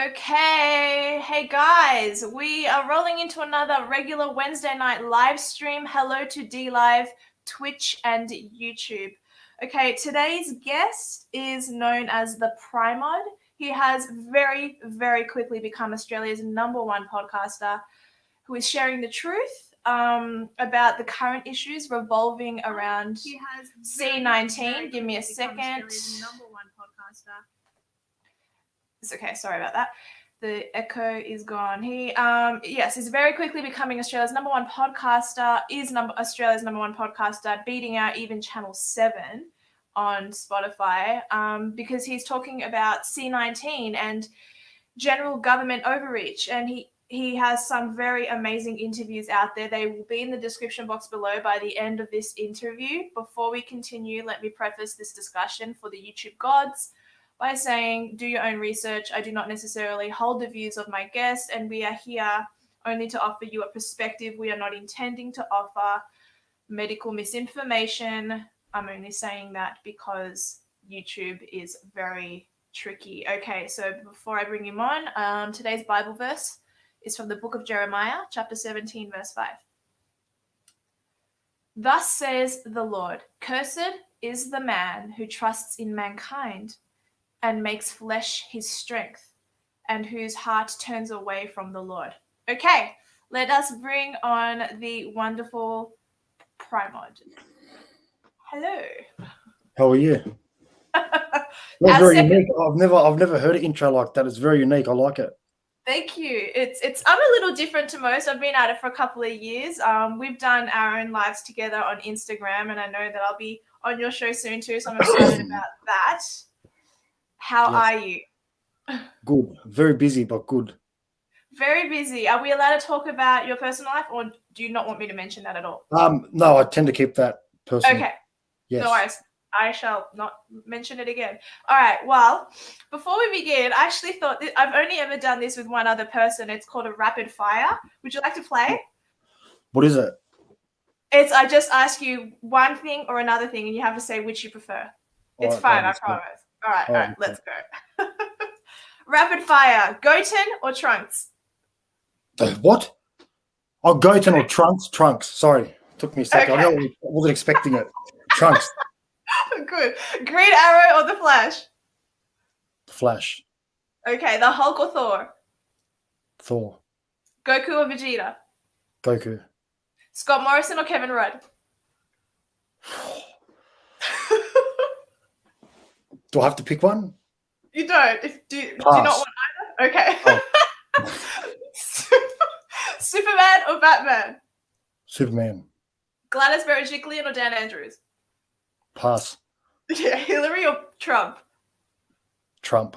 Okay, hey guys, we are rolling into another regular Wednesday night live stream. Hello to D Live, Twitch, and YouTube. Okay, today's guest is known as the Primod. He has very, very quickly become Australia's #1 podcaster who is sharing the truth about the current issues revolving around C19. Give me a second. It's okay, sorry about that. The echo is gone. Yes, is very quickly becoming Australia's #1 podcaster, Australia's #1 podcaster, beating out even Channel 7 on Spotify because he's talking about C19 and general government overreach. And he has some very amazing interviews out there. They will be in the description box below by the end of this interview. Before we continue, let me preface this discussion for the YouTube gods by saying, do your own research. I do not necessarily hold the views of my guests, and we are here only to offer you a perspective. We are not intending to offer medical misinformation. I'm only saying that because YouTube is very tricky. Okay, so before I bring him on, today's Bible verse is from the book of Jeremiah, chapter 17, verse 5. Thus says the Lord, cursed is the man who trusts in mankind and makes flesh his strength, and whose heart turns away from the Lord. Okay, let us bring on the wonderful Primod. Hello. How are you? That's very unique. I've never heard an intro like that. It's very unique. I like it. Thank you. I'm a little different to most. I've been at it for a couple of years. We've done our own lives together on Instagram, and I know that I'll be on your show soon too, so I'm excited about that. How are you? Good. Very busy, but good. Very busy. Are we allowed to talk about your personal life, or do you not want me to mention that at all? No, I tend to keep that personal. Okay. Yes. No worries. I shall not mention it again. All right. Well, before we begin, I actually thought I've only ever done this with one other person. It's called a rapid fire. Would you like to play? What is it? I just ask you one thing or another thing, and you have to say which you prefer. It's fine, I promise. All right, let's go. Rapid fire. Goten or Trunks? What? Oh, Goten or Trunks? Trunks. Sorry. Took me a second. Okay. I wasn't expecting it. Trunks. Good. Green Arrow or the Flash? The Flash. Okay, the Hulk or Thor? Thor. Goku or Vegeta? Goku. Scott Morrison or Kevin Rudd? Do I have to pick one? You don't. Do you not want either? Okay. Oh. Superman or Batman? Superman. Gladys Berejiklian or Dan Andrews? Pass. Yeah, Hillary or Trump? Trump.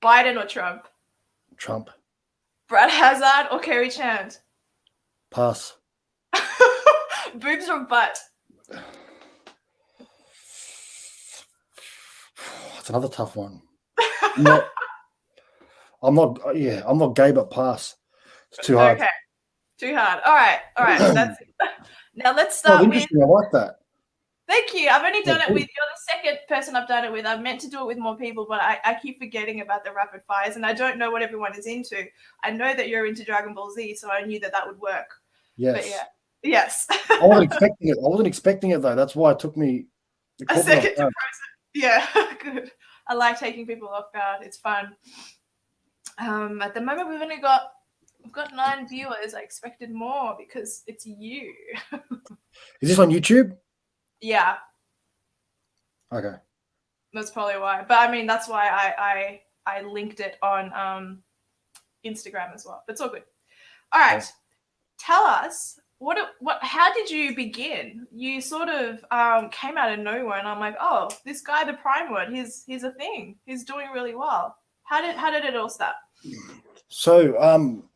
Biden or Trump? Trump. Brad Hazard or Kerry Chand? Pass. Boobs or butt? That's another tough one. I'm not gay, but pass. It's too hard. Okay. Too hard. All right. That's it. Now let's start with. I like that. Thank you. I've only done it with, you're the second person I've done it with. I've meant to do it with more people, but I keep forgetting about the rapid fires, and I don't know what everyone is into. I know that you're into Dragon Ball Z, so I knew that would work. Yes. But yeah. Yes. I wasn't expecting it though. That's why it took me a second to process. Yeah, good. I like taking people off guard. It's fun. At the moment, we've got 9 viewers. I expected more because it's you. Is this on YouTube? Yeah. Okay. That's probably why. But I mean, that's why I linked it on Instagram as well. But it's all good. All right. Okay. Tell us how did you begin? You sort of came out of nowhere, and I'm like, oh, this guy, the Primod, he's a thing. He's doing really well. How did it all start? So,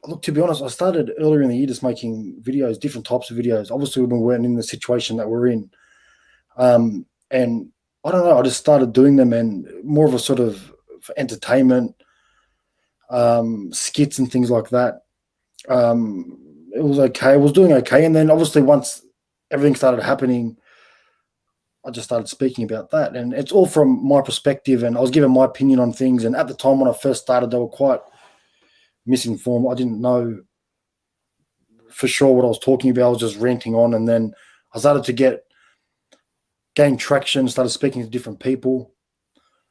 look, to be honest, I started earlier in the year just making videos, different types of videos. Obviously, we weren't in the situation that we're in. And I don't know, I just started doing them, and more of a sort of for entertainment, skits and things like that. It was okay. I was doing okay. And then obviously once everything started happening, I just started speaking about that. And it's all from my perspective, and I was giving my opinion on things. And at the time when I first started, they were quite misinformed. I didn't know for sure what I was talking about. I was just ranting on, and then I started to gain traction, started speaking to different people.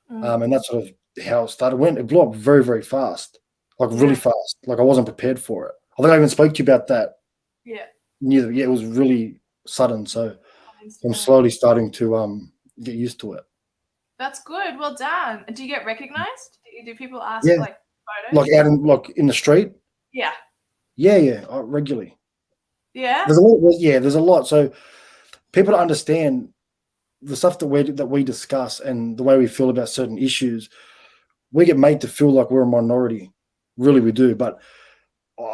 And that's sort of how it started. It blew up very, very fast, like really fast. Like I wasn't prepared for it. I think I even spoke to you about that. Yeah. Yeah, it was really sudden. So I'm slowly starting to get used to it. That's good. Well done. Do you get recognized? Do people ask like photos? Like out in the street? Yeah. Yeah, regularly. Yeah. There's a lot. So people to understand the stuff that we discuss and the way we feel about certain issues, we get made to feel like we're a minority. Really, we do. But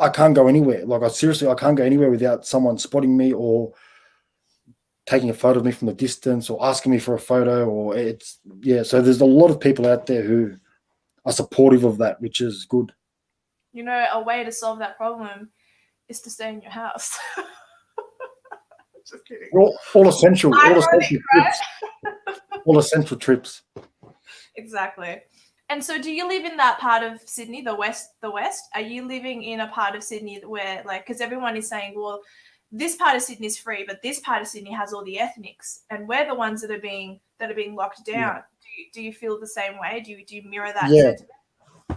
I can't go anywhere. Like I can't go anywhere without someone spotting me or taking a photo of me from a distance or asking me for a photo. So there's a lot of people out there who are supportive of that, which is good. You know, a way to solve that problem is to stay in your house. Just kidding. All essential trips. Exactly. And so do you live in that part of Sydney, the west? Are you living in a part of Sydney where, like, because everyone is saying, well, this part of Sydney is free, but this part of Sydney has all the ethnics, and we're the ones that are being locked down. Yeah. Do you feel the same way? Do you mirror that Yeah. sentiment?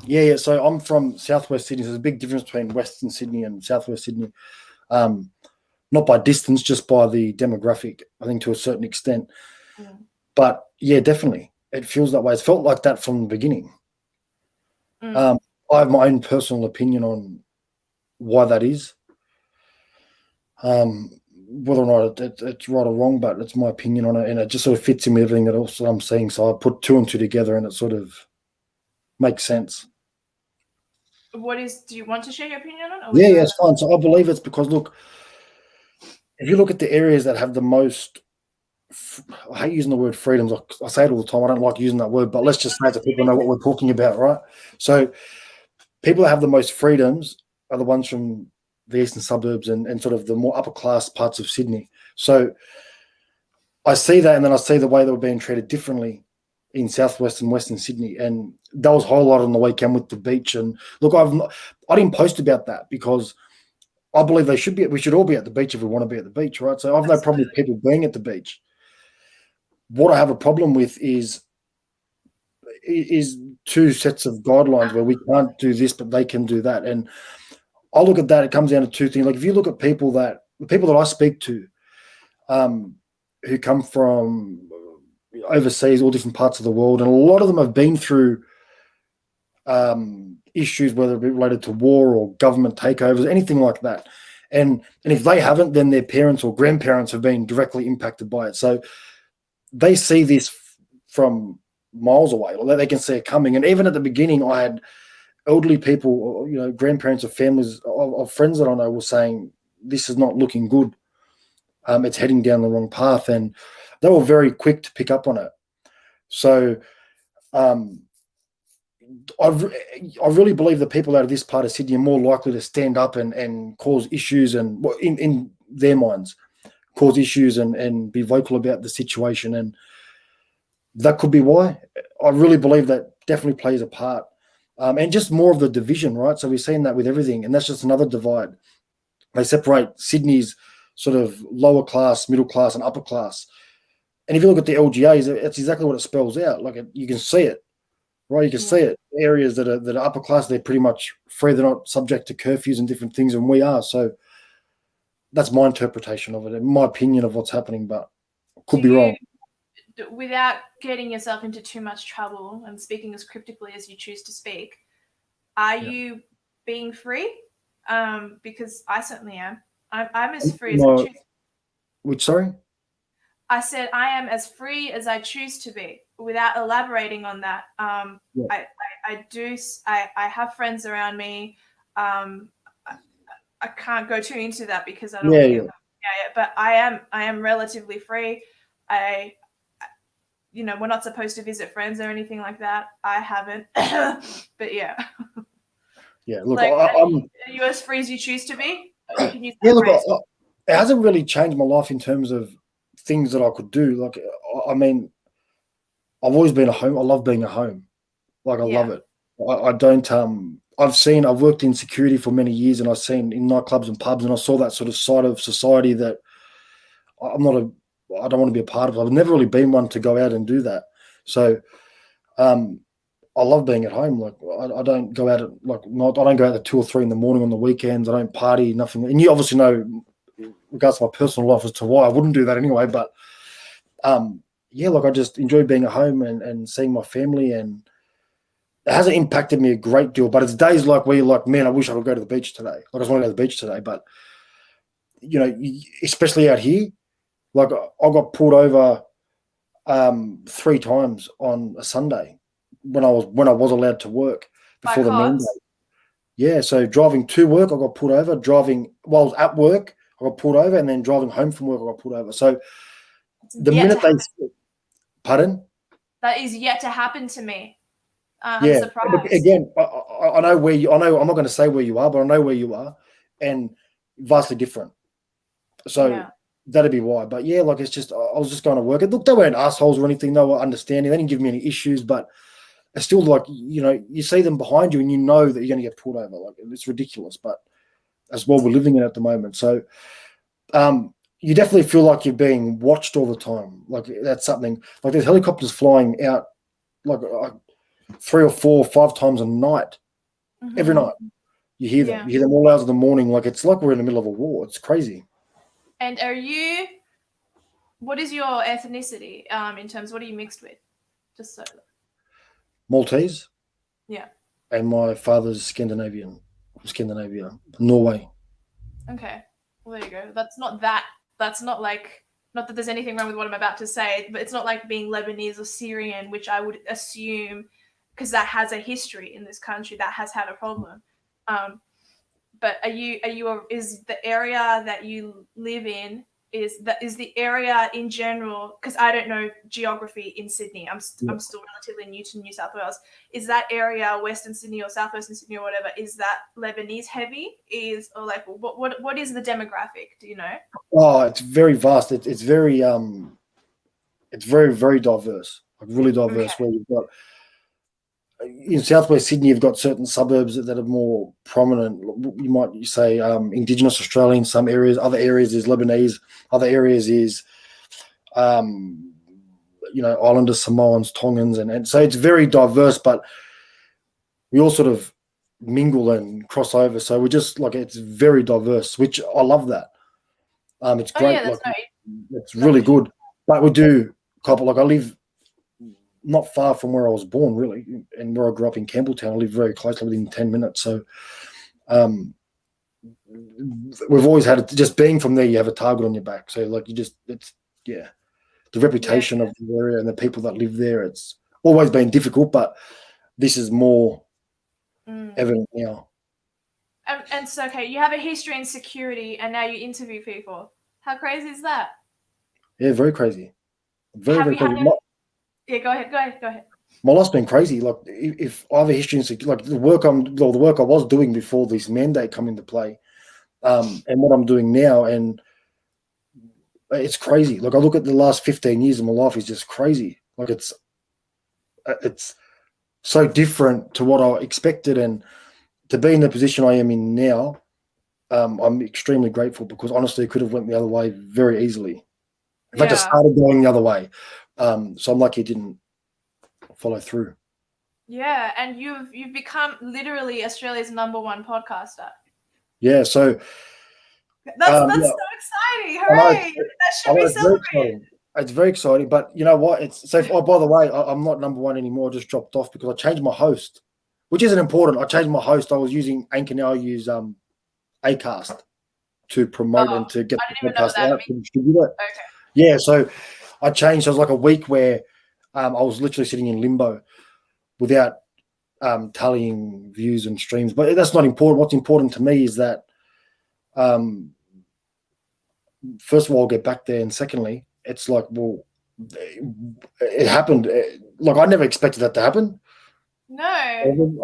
Yeah. So I'm from Southwest Sydney. So there's a big difference between Western Sydney and Southwest Sydney. Not by distance, just by the demographic, I think to a certain extent. But yeah, definitely. It feels that way. It's felt like that from the beginning. I have my own personal opinion on why that is. Whether or not it's right or wrong, but it's my opinion on it, and it just sort of fits in with everything that else I'm saying. So I put two and two together, and it sort of makes sense. Do you want to share your opinion on it? Yeah, it's fine. So I believe it's because, look, if you look at the areas that have the most, I hate using the word freedoms. I say it all the time. I don't like using that word, but let's just say so people know what we're talking about, right? So people that have the most freedoms are the ones from the eastern suburbs and sort of the more upper class parts of Sydney. So I see that, and then I see the way they were being treated differently in southwest and western Sydney, and that was highlighted on the weekend with the beach. And look, I didn't post about that because I believe we should all be at the beach if we want to be at the beach, right? So I've no problem with people being at the beach. What I have a problem with is two sets of guidelines where we can't do this, but they can do that. And I look at that, it comes down to two things. Like if you look at the people that I speak to, who come from overseas, all different parts of the world, and a lot of them have been through issues, whether it be related to war or government takeovers, anything like that. And if they haven't, then their parents or grandparents have been directly impacted by it. So they see this from miles away, or they can see it coming. And even at the beginning, I had elderly people, grandparents or families of friends that I know were saying, this is not looking good. It's heading down the wrong path. And they were very quick to pick up on it. So I really believe that people out of this part of Sydney are more likely to stand up and cause issues, and in their minds, cause issues and be vocal about the situation. And that could be why. I really believe that definitely plays a part. And just more of the division, right? So we're seeing that with everything, and that's just another divide. They separate Sydney's sort of lower class, middle class, and upper class. And if you look at the LGAs, it's exactly what it spells out. Like you can see it, right? You can see it. Areas that are upper class, they're pretty much free. They're not subject to curfews and different things, and we are. So that's my interpretation of it, and my opinion of what's happening, but could be wrong. Without getting yourself into too much trouble and speaking as cryptically as you choose to speak, are you being free? Because I certainly am. I'm as free as I choose. Which, sorry? I said I am as free as I choose to be. Without elaborating on that, I have friends around me. I can't go too into that because I don't want to get them. But I am relatively free. We're not supposed to visit friends or anything like that. I haven't, but yeah. Yeah, look, are you as free as you choose to be? Look, it hasn't really changed my life in terms of things that I could do. Like, I mean, I've always been at home. I love being at home. Like, I love it. I don't. I've worked in security for many years, and I've seen in nightclubs and pubs, and I saw that sort of side of society that I don't want to be a part of. I've never really been one to go out and do that. So, I love being at home. Like, I don't go out at I don't go out at 2 or 3 in the morning on the weekends. I don't party, nothing. And you obviously know, in regards to my personal life, as to why I wouldn't do that anyway. But yeah, like, I just enjoy being at home and seeing my family, and it hasn't impacted me a great deal. But it's days like where you're like, man, I wish I could go to the beach today. Like, I just want to go to the beach today. But especially out here, like, I got pulled over 3 times on a Sunday when I was allowed to work before the mandate. Yeah, so driving to work, I got pulled over. Driving while I was at work, I got pulled over, and then driving home from work, I got pulled over. So the minute they, pardon? That is yet to happen to me. I'm surprised. Again, I know where you. I know I'm not going to say where you are, but I know where you are, and vastly different. So that'd be why. But yeah, like, it's just, I was just going to work. And look, they weren't assholes or anything. They were understanding. They didn't give me any issues, but it's still like, you see them behind you and you know that you're going to get pulled over. Like, it's ridiculous, but that's what we're living in at the moment. So you definitely feel like you're being watched all the time. Like, that's something. Like, there's helicopters flying out like 3 or 4 or 5 times a night. Every night. You hear them. You hear them all hours of the morning. Like, it's like we're in the middle of a war. It's crazy. And what is your ethnicity in terms, what are you mixed with? Just so. Maltese. Yeah. And my father's Scandinavia, Norway. Okay. Well, there you go. That's not like, not that there's anything wrong with what I'm about to say, but it's not like being Lebanese or Syrian, which I would assume, because that has a history in this country, that has had a problem. But is the area that you live in, is the area in general, because I don't know geography in Sydney. I'm still relatively new to New South Wales. Is that area, Western Sydney or Southwestern Sydney or whatever, is that Lebanese heavy? What is the demographic? Do you know? Oh, it's very vast. It's very very diverse. Like, really diverse. Okay. Where you've got in Southwest Sydney, you've got certain suburbs that are more prominent. You might say Indigenous Australian. Some areas, other areas is Lebanese. Other areas is, Islanders, Samoans, Tongans, and so it's very diverse. But we all sort of mingle and cross over. So we're just like, it's very diverse, which I love that. It's great. It's really good. But we do couple. Like, I live not far from where I was born, really, and where I grew up in Campbelltown. I live very closely, within 10 minutes. So we've always had it, just being from there, you have a target on your back. So, like, the reputation of the area and the people that live there, it's always been difficult, but this is more evident now. And so, okay, you have a history in security, and now you interview people. How crazy is that? Yeah, very crazy. Very crazy. Yeah, go ahead. My life's been crazy. Like, if I have a history in, like, the work I was doing before this mandate come into play, and what I'm doing now, and it's crazy. Like, I look at the last 15 years of my life, is just crazy. Like, it's so different to what I expected, and to be in the position I am in now, I'm extremely grateful, because honestly, it could have went the other way very easily. In fact, I started going the other way. So I'm lucky it didn't follow through. Yeah, and you've become literally Australia's #1 podcaster. Yeah, so that's so exciting! Hooray! That should be celebrated. It's very exciting, but you know what? By the way, I'm not #1 anymore. I just dropped off because I changed my host, which isn't important. I changed my host. I was using Anchor, now I use Acast to promote and to get the podcast out and distribute it. Okay. Yeah, so I changed. It was like a week where I was literally sitting in limbo without tallying views and streams. But that's not important. What's important to me is that, first of all, I'll get back there. And secondly, it's like, well, it happened. Like, I never expected that to happen. No.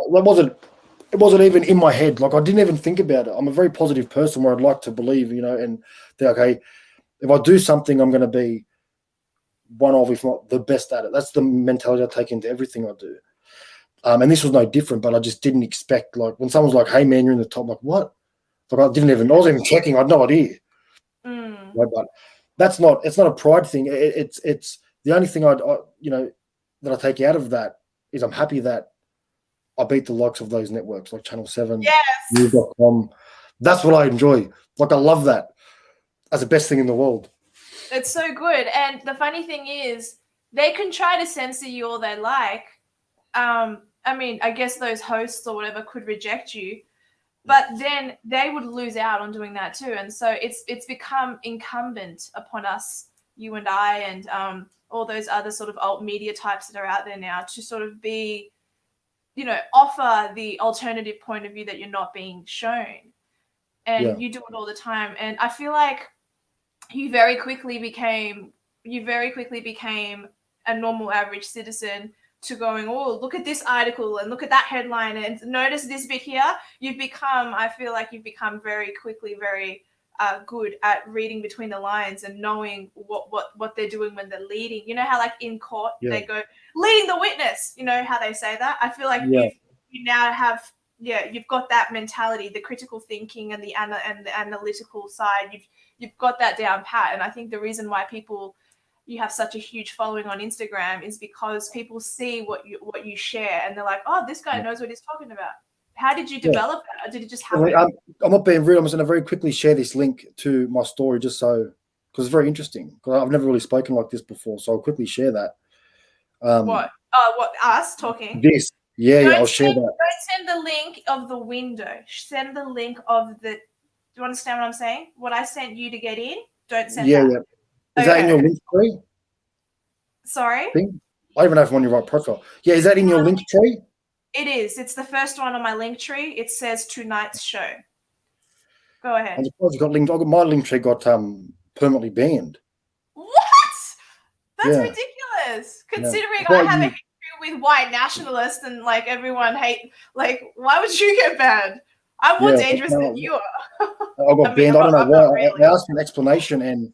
It wasn't even in my head. Like, I didn't even think about it. I'm a very positive person where I'd like to believe, and think, okay, If I do something, I'm going to be one of, if not the best at it. That's the mentality I take into everything I do. And this was no different, but I just didn't expect, like, when someone's like, hey, man, you're in the top, like, what? Like, I wasn't even checking. I had no idea. Like, but it's not a pride thing. It's the only thing that I take out of that is I'm happy that I beat the likes of those networks like Channel 7, Yes. News.com. That's what I enjoy. Like, I love that. That's the best thing in the world. It's so good. And the funny thing is, they can try to censor you all they like. I mean, I guess those hosts or whatever could reject you, but then they would lose out on doing that too. And so it's become incumbent upon us, you and I, and all those other sort of alt media types that are out there now, to sort of be, offer the alternative point of view that you're not being shown. And you do it all the time. And I feel like you very quickly became a normal average citizen to going, oh, look at this article and look at that headline and notice this bit here. I feel like you've become very quickly very good at reading between the lines and knowing what they're doing when they're leading. You know how, like, in court they go leading the witness, you know how they say that? I feel like you now have you've got that mentality, the critical thinking and the analytical side. You've got that down pat. And I think the reason why you have such a huge following on Instagram is because people see what you share and they're like, oh, this guy knows what he's talking about. How did you develop that? Or did it just happen? I'm not being rude. I'm just going to very quickly share this link to my story because it's very interesting. Because I've never really spoken like this before, so I'll quickly share that. What? What, us talking? This. I'll share that. Don't send the link of the window. Send the link of the. Do you understand what I'm saying? What I sent you to get in, don't send that. Yeah. Is that in your link tree? Sorry? I don't even know if I'm on your right profile. Yeah, is that in your link tree? It is. It's the first one on my link tree. It says tonight's show. Go ahead. I'm surprised you got linked. My link tree got permanently banned. What? That's ridiculous. Considering I have a history with white nationalists and like everyone why would you get banned? I'm more dangerous than you are. I got banned. I don't know why. Really. I asked for an explanation and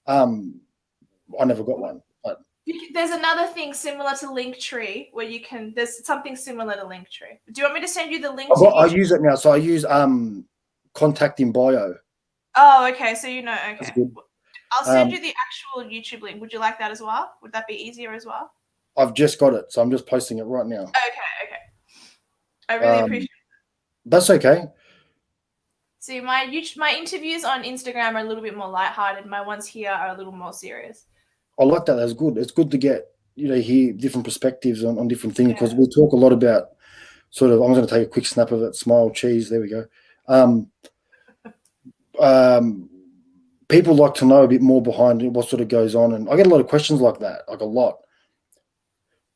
I never got one. But there's another thing similar to Linktree where there's something similar to Linktree. Do you want me to send you the link? I use it now. So I use contact in bio. Oh, okay. So okay. I'll send you the actual YouTube link. Would you like that as well? Would that be easier as well? I've just got it, so I'm just posting it right now. Okay. I really appreciate it. That's okay. See, my interviews on Instagram are a little bit more lighthearted. My ones here are a little more serious. I like that. That's good. It's good to get, hear different perspectives on different things because we talk a lot about sort of, I'm going to take a quick snap of it, smile, cheese, there we go. People like to know a bit more behind what sort of goes on. And I get a lot of questions like that, like a lot.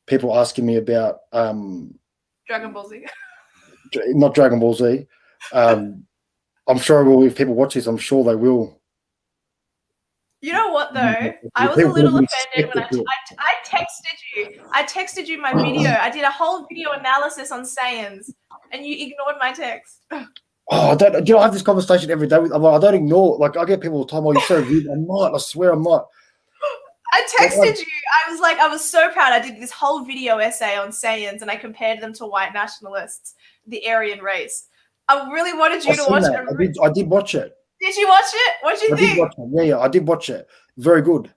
People asking me about Dragon Ball Z. Not Dragon Ball Z. I'm sure if people watch this, I'm sure they will. You know what though? I was a little offended when I texted you. I texted you my video. I did a whole video analysis on Saiyans, and you ignored my text. Oh, I have this conversation every day. I don't ignore. Like I get people all the time. Oh, you're so rude. I'm not. I swear I'm not. I texted you. I was so proud. I did this whole video essay on Saiyans, and I compared them to white nationalists, the Aryan race. I really wanted you to watch it. I did watch it. Did you watch it? What did you think? Did watch it. Yeah, I did watch it. Very good.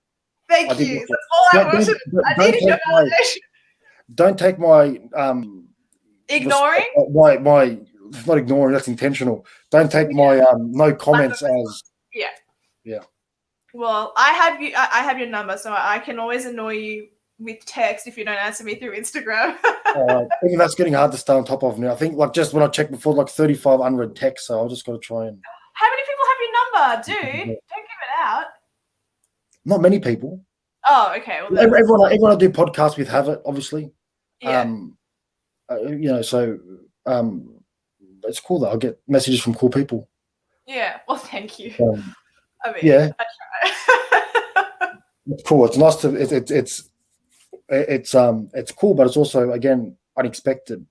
Thank you. That's all I wanted. I needed your validation. Don't take my ignoring? My not ignoring, that's intentional. Don't take my no comments as Yeah. Well, I have your number, so I can always annoy you with text if you don't answer me through Instagram. Even that's getting hard to stay on top of now. I think like just when I checked before, like 35 unread texts, so I've just got to try and. How many people have your number, dude? Don't give it out. Not many people. Oh, okay. Well, everyone I do podcasts with have it, obviously. Yeah. So it's cool that I get messages from cool people. Yeah. Well, thank you. I mean, yeah. I try. It's cool. It's nice to. It's cool, but it's also again unexpected.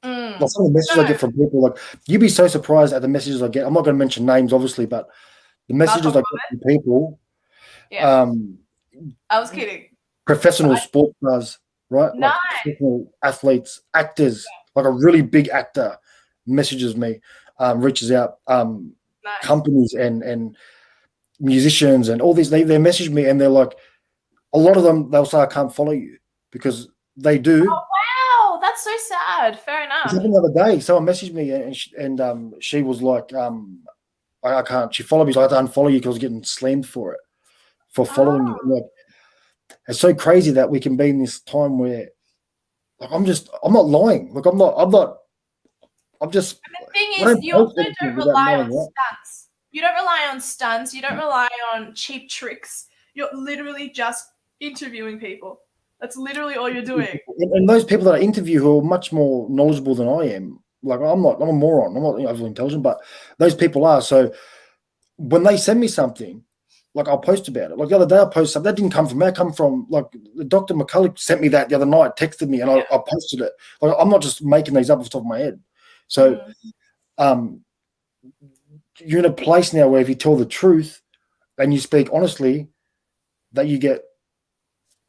Like some of the messages I get from people, like you'd be so surprised at the messages I get. I'm not going to mention names, obviously, but The messages I From get from people, Yeah, I was kidding. professional sports stars, right? Like Nice. professional athletes, actors, like a really big actor messages me, reaches out, Nice. companies and musicians and all these, they message me and they're like, a lot of them, they'll say, I can't follow you because they do. Oh, wow. That's so sad. Fair It enough. happened the other day. Someone messaged me and she was like, I can't. She followed me. So I had to unfollow you because I was getting slammed for it, for following you. Oh. And like, it's so crazy that we can be in this time where, like, I'm not lying. Like, I'm just, And the thing I is, don't you post also anything don't without rely knowing on what. stunts. You don't rely on stunts. You don't rely on cheap tricks. You're literally just interviewing people. That's literally all you're doing. And those people that I interview who are much more knowledgeable than I am, like I'm a moron. I'm not overly intelligent, but those people are. So when they send me something, like I'll post about it. Like the other day I posted something that didn't come from me. It come from like Dr. McCullough sent me that the other night, texted me, and I posted it. Like I'm not just making these up off the top of my head. So you're in a place now where if you tell the truth and you speak honestly, that you get,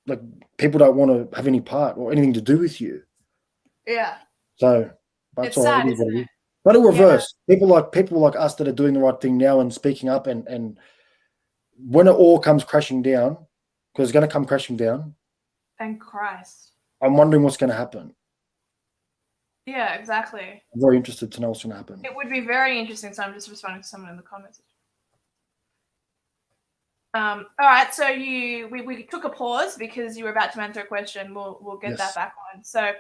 like, people don't want to have any part or anything to do with you. Yeah. So that's It's all sad, it is what isn't it it? is. But it'll reverse. People like us that are doing the right thing now and speaking up and when it all comes crashing down, because it's going to come crashing down. Thank Christ. I'm wondering what's going to happen. Yeah, exactly. I'm very interested to know what's going to happen. It would be very interesting. So I'm just responding to someone in the comments. All right. So we took a pause because you were about to answer a question. We'll get that back on. So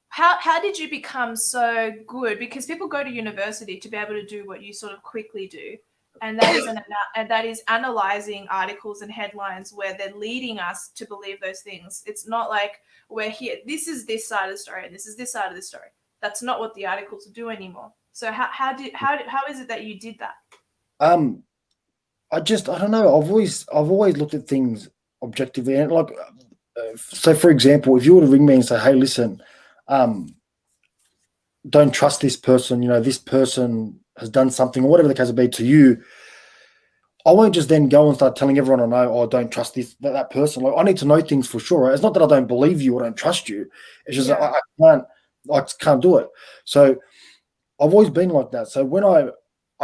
how did you become so good? Because people go to university to be able to do what you sort of quickly do, and that is analyzing articles and headlines where they're leading us to believe those things. It's not like we're here. This is this side of the story, and this is this side of the story. That's not what the articles do anymore. So how is it that you did that? I don't know. I've always looked at things objectively, and like, so for example, if you were to ring me and say, "Hey, listen, don't trust this person. You know, this person has done something," or whatever the case may be to you, I won't just then go and start telling everyone I know, "Oh, don't trust that person." Like, I need to know things for sure. Right? It's not that I don't believe you or don't trust you. It's just that I can't do it. So I've always been like that. So when I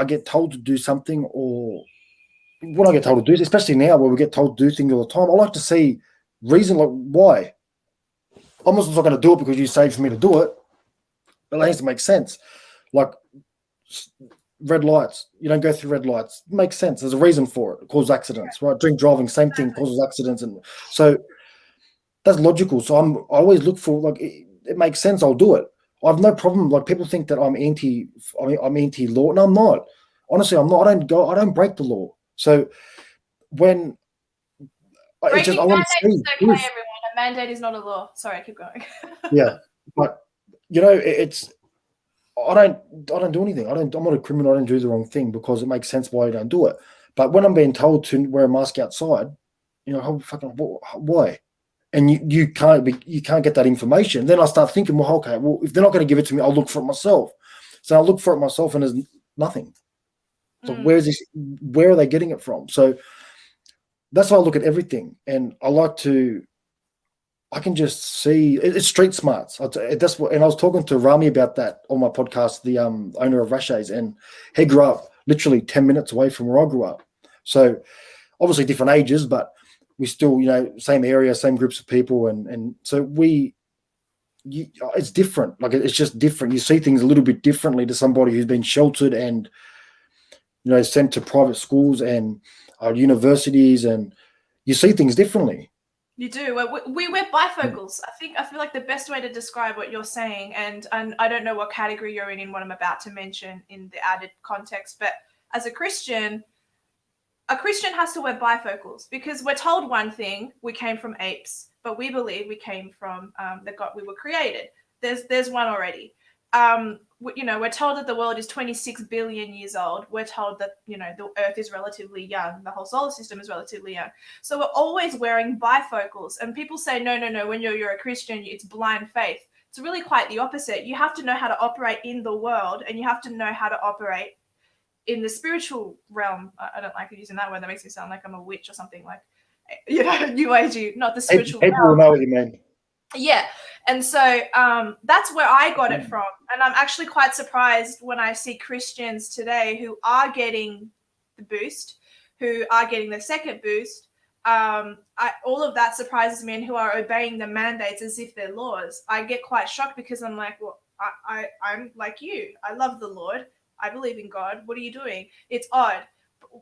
get told to do something, or when I get told to do, especially now where we get told to do things all the time, I like to see reason, like why. I'm not going to do it because you say for me to do it. But it needs to make sense. Like red lights, you don't go through red lights. It makes sense. There's a reason for it. It causes accidents, right? Drink driving, same thing, causes accidents, and so that's logical. So I always look for, like, it makes sense. I'll do it. I have no problem. Like, people think that I'm anti law. No, I'm not. Honestly, I'm not. I don't break the law. So when Breaking I want to see, okay, everyone. A mandate is not a law. Sorry, keep going. yeah, but it's, I don't do anything. I'm not a criminal. I don't do the wrong thing because it makes sense why I don't do it. But when I'm being told to wear a mask outside, why? And you can't get that information. Then I start thinking, well, okay, well, if they're not going to give it to me, I'll look for it myself. So I'll look for it myself, and there's nothing. So where are they getting it from? So that's why I look at everything, and I can just see it's street smarts. That's what, and I was talking to Rami about that on my podcast, the owner of Rashes, and he grew up literally 10 minutes away from where I grew up. So obviously different ages, but we still, same area, same groups of people, and so it's different. Like, it's just different. You see things a little bit differently to somebody who's been sheltered and sent to private schools and universities, and you see things differently. You do. We wear bifocals. I feel like the best way to describe what you're saying, and I don't know what category you're in what I'm about to mention in the added context, but as a Christian has to wear bifocals because we're told one thing: we came from apes, but we believe we came from that God, we were created. There's one already. We're told that the world is 26 billion years old. We're told that, the Earth is relatively young. The whole solar system is relatively young. So we're always wearing bifocals. And people say, no, when you're a Christian, it's blind faith. It's really quite the opposite. You have to know how to operate in the world, and you have to know how to operate in the spiritual realm. I don't like using that word. That makes me sound like I'm a witch or something, like, you know, new agey, not the spiritual People realm. will know what you mean. Yeah. And so that's where I got it from. And I'm actually quite surprised when I see Christians today who are getting the boost, who are getting the second boost. All of that surprises me, and who are obeying the mandates as if they're laws. I get quite shocked because I'm like, well, I'm like you. I love the Lord. I believe in God. What are you doing? It's odd.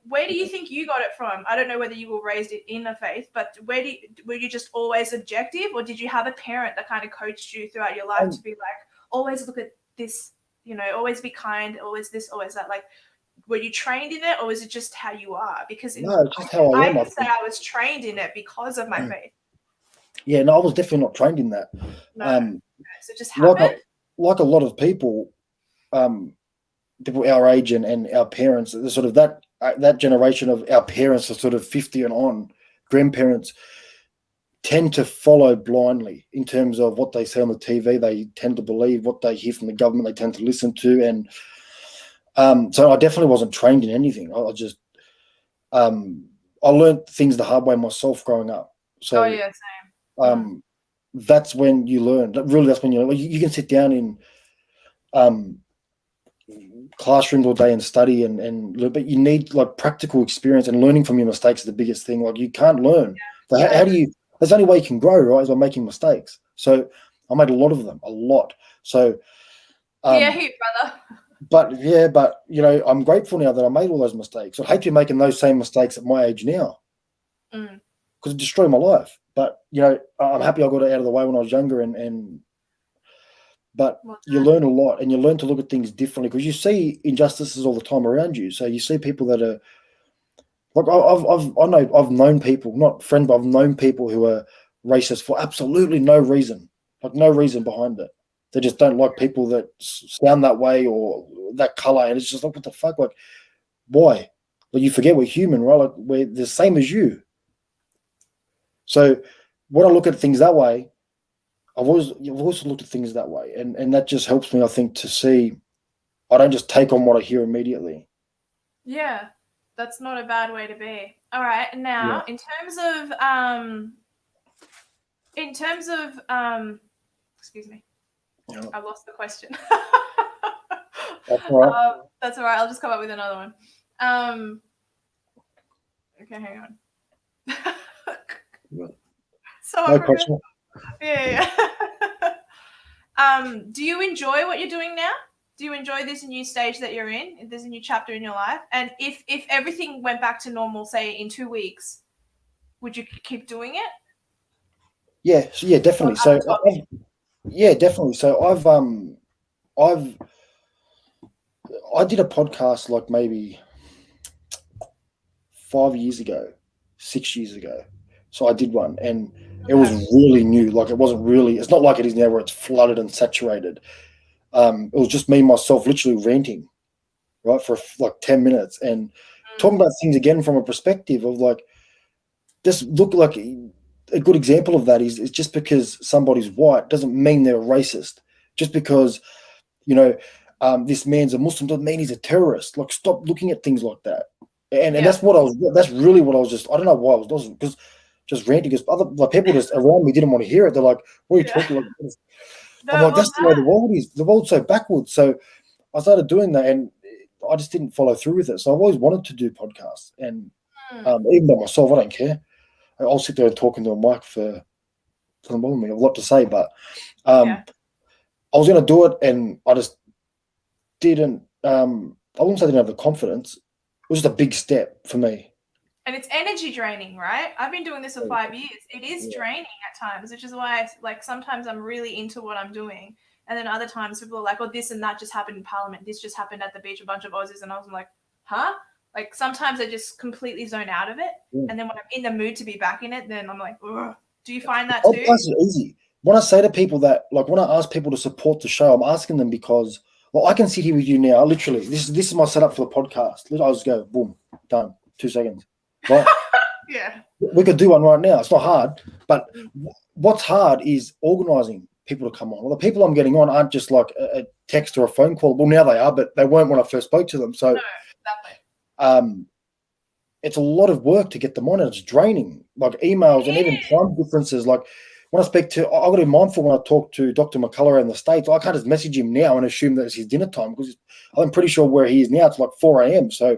Where do you think you got it from? I don't know whether you were raised in a faith, but were you just always objective, or did you have a parent that kind of coached you throughout your life to be like, always look at this, you know, always be kind, always this, always that? Like, were you trained in it, or was it just how you are? Because No, it's just how I am. I would say I was trained in it because of my faith. Yeah, no, I was definitely not trained in that. No. So it just happened? Like a lot of people, people our age and our parents, the sort of that generation of our parents are sort of 50 and on, grandparents tend to follow blindly in terms of what they say on the TV. They tend to believe what they hear from the government. They tend to listen to, and so I definitely wasn't trained in anything. I just I learned things the hard way myself growing up. So same. That's when you learn. Really, that's when you learn. You can sit down in classrooms all day and study but you need like practical experience, and learning from your mistakes is the biggest thing. Like, you can't learn. How do you? That's the only way you can grow, right? Is by making mistakes. So I made a lot of them, a lot. So brother. But you know, I'm grateful now that I made all those mistakes. I'd hate to be making those same mistakes at my age now, because it destroyed my life. But you know, I'm happy I got it out of the way when I was younger, but you learn a lot, and you learn to look at things differently, because you see injustices all the time around you. So you see people that are like, I've known people, not friends, but I've known people who are racist for absolutely no reason, like no reason behind it. They just don't like people that sound that way or that color, and it's just like, what the fuck? Like, why? Like, you forget we're human, right? Like, we're the same as you. So when I look at things that way, I've always looked at things that way, and that just helps me, I think, to see I don't just take on what I hear immediately. Yeah, that's not a bad way to be. All right, now in terms of excuse me, I lost the question. That's all right. That's all right. I'll just come up with another one. Okay, hang on. So no question. Yeah. Do you enjoy what you're doing now? Do you enjoy this new stage that you're in? There's a new chapter in your life, and if everything went back to normal, say in 2 weeks, would you keep doing it? Yeah, definitely. So definitely. So I did a podcast like maybe 5 years ago, 6 years ago. So I did one, and it was really new. Like, it wasn't really, it's not like it is now where it's flooded and saturated. It was just me, myself, literally ranting, right, for like 10 minutes and talking about things again from a perspective of like, just look, like a good example of that is just because somebody's white doesn't mean they're a racist. Just because, you know, this man's a Muslim doesn't mean he's a terrorist. Like, stop looking at things like that. And that's really what I was just, I don't know why I was because just ranting, because other like people just around me didn't want to hear it. They're like, what are you talking about? I'm like, that's the way the world is. The world's so backwards. So I started doing that, and I just didn't follow through with it. So I've always wanted to do podcasts, and even by myself, I don't care. I'll sit there and talk into a mic for, doesn't bother me. I have a lot to say, but I was going to do it, and I just didn't. I wouldn't say I didn't have the confidence. It was just a big step for me. And it's energy draining, right? I've been doing this for 5 years. It is draining at times, which is why, like, sometimes I'm really into what I'm doing. And then other times people are like, oh, this and that just happened in Parliament. This just happened at the beach, a bunch of Aussies. And I was like, huh? Like, sometimes I just completely zone out of it. And then when I'm in the mood to be back in it, then I'm like, ugh. Do you find that too? That's easy. When I say to people that, like, when I ask people to support the show, I'm asking them because, well, I can sit here with you now, literally. This is my setup for the podcast. I'll just go, boom, done, 2 seconds. Right? We could do one right now. It's not hard, but what's hard is organising people to come on. Well, the people I'm getting on aren't just like a text or a phone call. Well, now they are, but they weren't when I first spoke to them. So Exactly. It's a lot of work to get them on, and it's draining. Like emails and even time differences. Like when I speak to, I've got to be mindful when I talk to Dr. McCullough in the States. I can't just message him now and assume that it's his dinner time, because I'm pretty sure where he is now it's like 4 a.m. So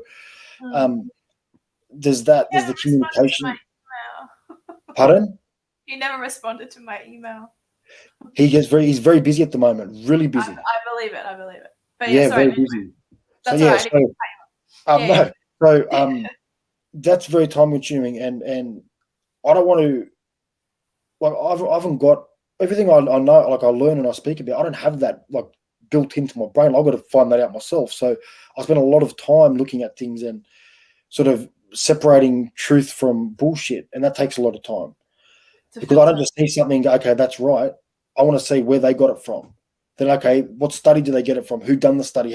there's that. There's the communication. Pardon? He never responded to my email. He's very busy at the moment. Really busy. I believe it. But Yeah, sorry, very busy. That's so, all right. No. That's very time consuming, and I don't want to, like, I haven't got everything I know, like I learn and I speak about. I don't have that like built into my brain. I've got to find that out myself. So I spend a lot of time looking at things and sort of separating truth from bullshit, and that takes a lot of time, because I don't just see something and go, okay, that's right. I want to see where they got it from. Then, okay, what study do they get it from? Who done the study?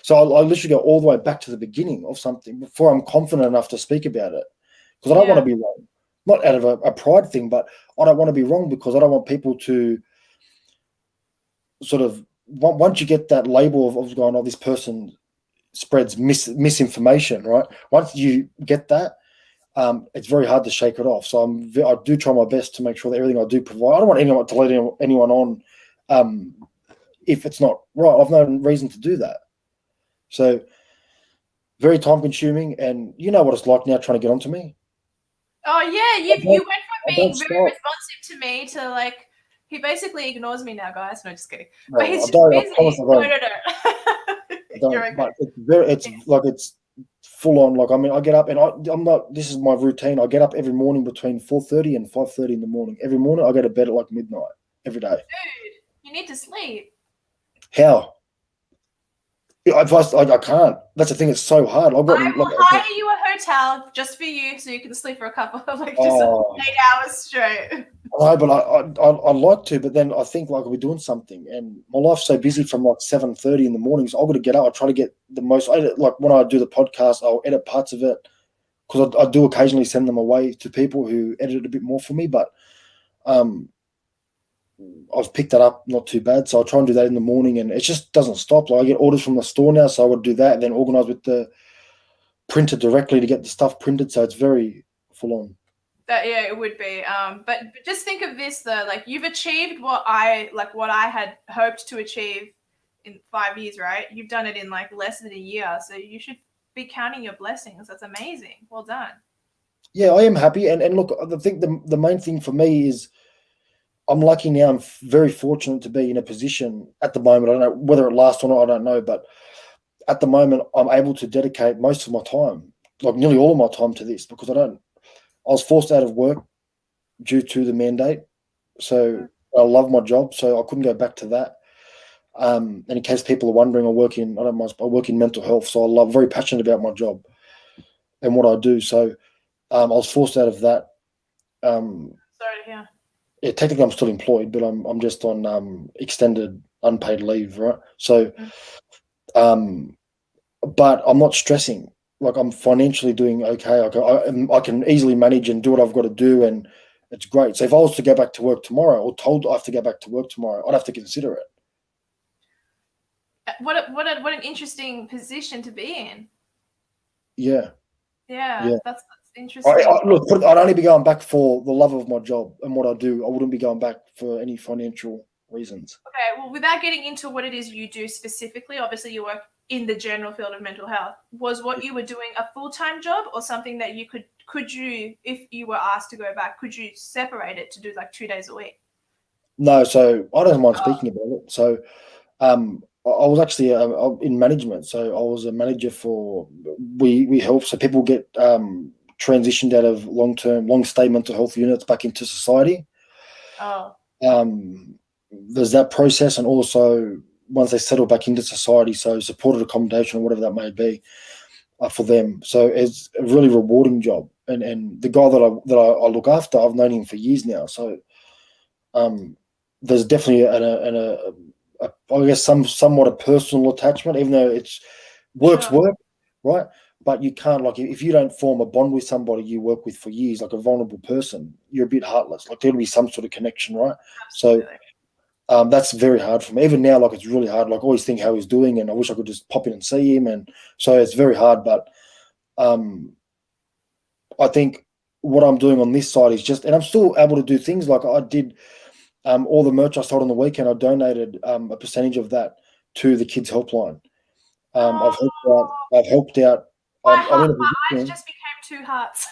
So I literally go all the way back to the beginning of something before I'm confident enough to speak about it, because I don't want to be wrong. Not out of a pride thing, but I don't want to be wrong, because I don't want people to sort of, once you get that label of going, oh, this person spreads misinformation, right? Once you get that, it's very hard to shake it off. So I do try my best to make sure that everything I do provide, I don't want anyone to let anyone on if it's not right. I've no reason to do that. So very time consuming, and you know what it's like now trying to get onto me. Oh yeah, you went from being very responsive to me to like, he basically ignores me now, guys. No, just kidding. No, but he's just busy. No. But it's full on. Like, I mean, I get up and I'm not. This is my routine. I get up every morning between 4:30 and 5:30 in the morning. Every morning, I go to bed at like midnight every day. Dude, you need to sleep. How? I can't. That's the thing. It's so hard. I will hire you a hotel just for you, so you can sleep for a couple of 8 hours straight. No, but I like to, but then I think like I'll be doing something, and my life's so busy from like 7:30 in the mornings. I've got to get up. I try to get the most. Like when I do the podcast, I'll edit parts of it, because I do occasionally send them away to people who edit it a bit more for me. But I've picked that up not too bad, so I'll try and do that in the morning, and it just doesn't stop. Like I get orders from the store now, so I would do that, and then organize with the printer directly to get the stuff printed. So it's very full on. Yeah, it would be. But just think of this though, like you've achieved what I had hoped to achieve in 5 years, right? You've done it in like less than a year, so you should be counting your blessings. That's amazing. Well done. Yeah, I am happy, and look, I think the main thing for me is I'm lucky now. I'm very fortunate to be in a position at the moment. I don't know whether it lasts or not. I don't know, but at the moment, I'm able to dedicate most of my time, like nearly all of my time, to this, because I was forced out of work due to the mandate. So I love my job, so I couldn't go back to that. And in case people are wondering, I work in mental health, so I'm very passionate about my job and what I do. So I was forced out of that. Sorry to hear. Yeah, technically I'm still employed, but I'm just on extended unpaid leave, right? So, but I'm not stressing. Like, I'm financially doing okay. I can easily manage and do what I've got to do, and it's great. So if I was to go back to work tomorrow, or told I have to go back to work tomorrow, I'd have to consider it. What an interesting position to be in. Yeah. That's interesting. Look, I'd only be going back for the love of my job and what I do. I wouldn't be going back for any financial reasons. Okay, well, without getting into what it is you do specifically, obviously you work in the general field of mental health. Was what you were doing a full-time job, or something that you could you, if you were asked to go back, could you separate it to do like 2 days a week? No, so I don't mind speaking about it. So I was actually in management. So I was a manager for, we help, so people get transitioned out of long stay mental health units back into society. There's that process, and also once they settle back into society, so supported accommodation or whatever that may be for them. So it's a really rewarding job, and the guy that I look after, I've known him for years now. So there's definitely I guess somewhat a personal attachment, even though it's work, right? But you can't, like, if you don't form a bond with somebody you work with for years, like a vulnerable person, you're a bit heartless. Like, there'll be some sort of connection, right? Absolutely. That's very hard for me. Even now, like, it's really hard. Like, I always think how he's doing, and I wish I could just pop in and see him. And so it's very hard. But I think what I'm doing on this side is just, and I'm still able to do things like I did. All the merch I sold on the weekend, I donated a percentage of that to the kids' helpline. I've helped out. I've helped out. I'm in a my eyes position. just became two hearts.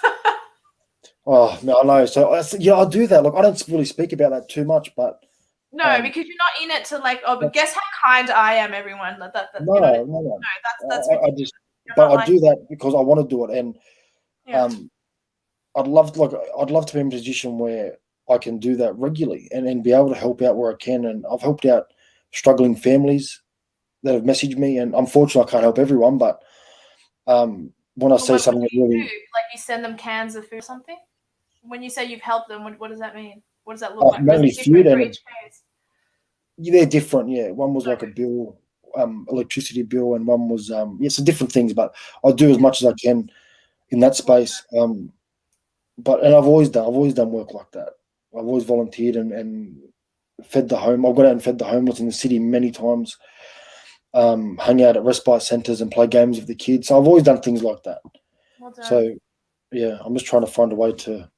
Oh no, I know. So I do that. Like, I don't really speak about that too much, but No, because you're not in it to like. Oh, but guess how kind I am, everyone. That no, you know what I mean? no, no. No, that's I ridiculous. just, You're but not I like, do that because I want to do it, and yeah. I'd love to be in a position where I can do that regularly and be able to help out where I can. And I've helped out struggling families that have messaged me, and unfortunately, I can't help everyone, but when I But see what something do that you really, do? Like you send them cans of food or something? When you say you've helped them, what does that mean? What does that look like? Or is mainly it food, different for and each case? they're different. Yeah, one was like a Okay. bill, electricity bill, and one was so different things. But I do as much as I can in that Well, space. But and I've always done work like that. I've always volunteered and fed the home. I've got out and fed the homeless in the city many times. Hung out at respite centres and play games with the kids. So I've always done things like that. well done. So yeah, I'm just trying to find a way to.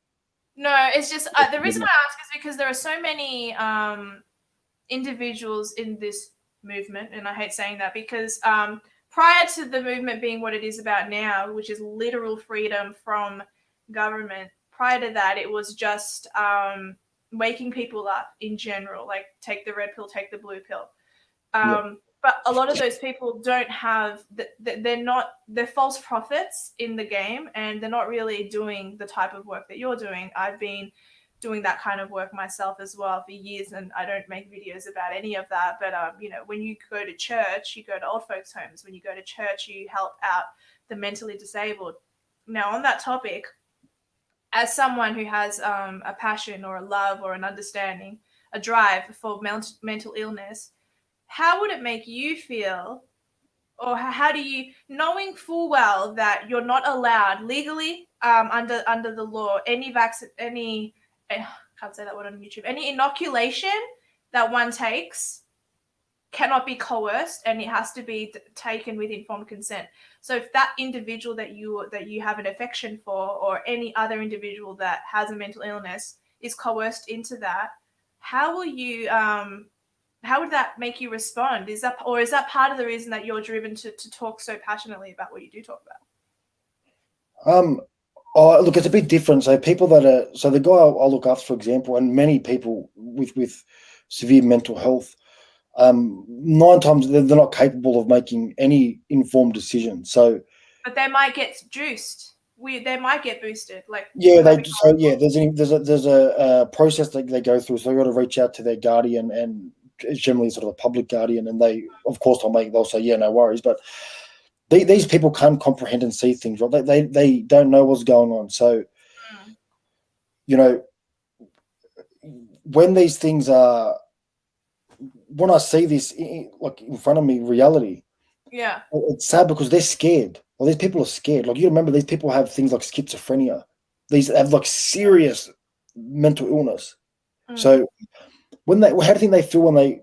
No, it's just the reason I ask is because there are so many individuals in this movement, and I hate saying that because prior to the movement being what it is about now, which is literal freedom from government, prior to that, it was just waking people up in general, like take the red pill, take the blue pill. But a lot of those people don't have, they're false prophets in the game, and they're not really doing the type of work that you're doing. I've been doing that kind of work myself as well for years, and I don't make videos about any of that. But when you go to church, you go to old folks' homes. When you go to church, you help out the mentally disabled. Now, on that topic, as someone who has a passion or a love or an understanding, a drive for mental illness, how would it make you feel, or how do you, knowing full well that you're not allowed legally under the law any can't say that word on YouTube, any inoculation that one takes cannot be coerced, and it has to be taken with informed consent. So if that individual that you have an affection for, or any other individual that has a mental illness, is coerced into that, how will you how would that make you respond? Is that part of the reason that you're driven to talk so passionately about what you do talk about? Oh, look, it's a bit different. So people that are, so the guy I look after, for example, and many people with severe mental health, 9 times they're not capable of making any informed decision. So, But they might get juiced. They might get boosted. Like, yeah, let me there's a process that they go through. So they got to reach out to their guardian, and it's generally sort of a public guardian, and they, of course, they'll say, yeah, no worries. But these people can't comprehend and see things, right? They don't know what's going on. So, you know, when these things are, when I see this like in front of me, reality, yeah, it's sad because they're scared. Well, these people are scared. Like, you remember, these people have things like schizophrenia. These have like serious mental illness. So how do you think they feel when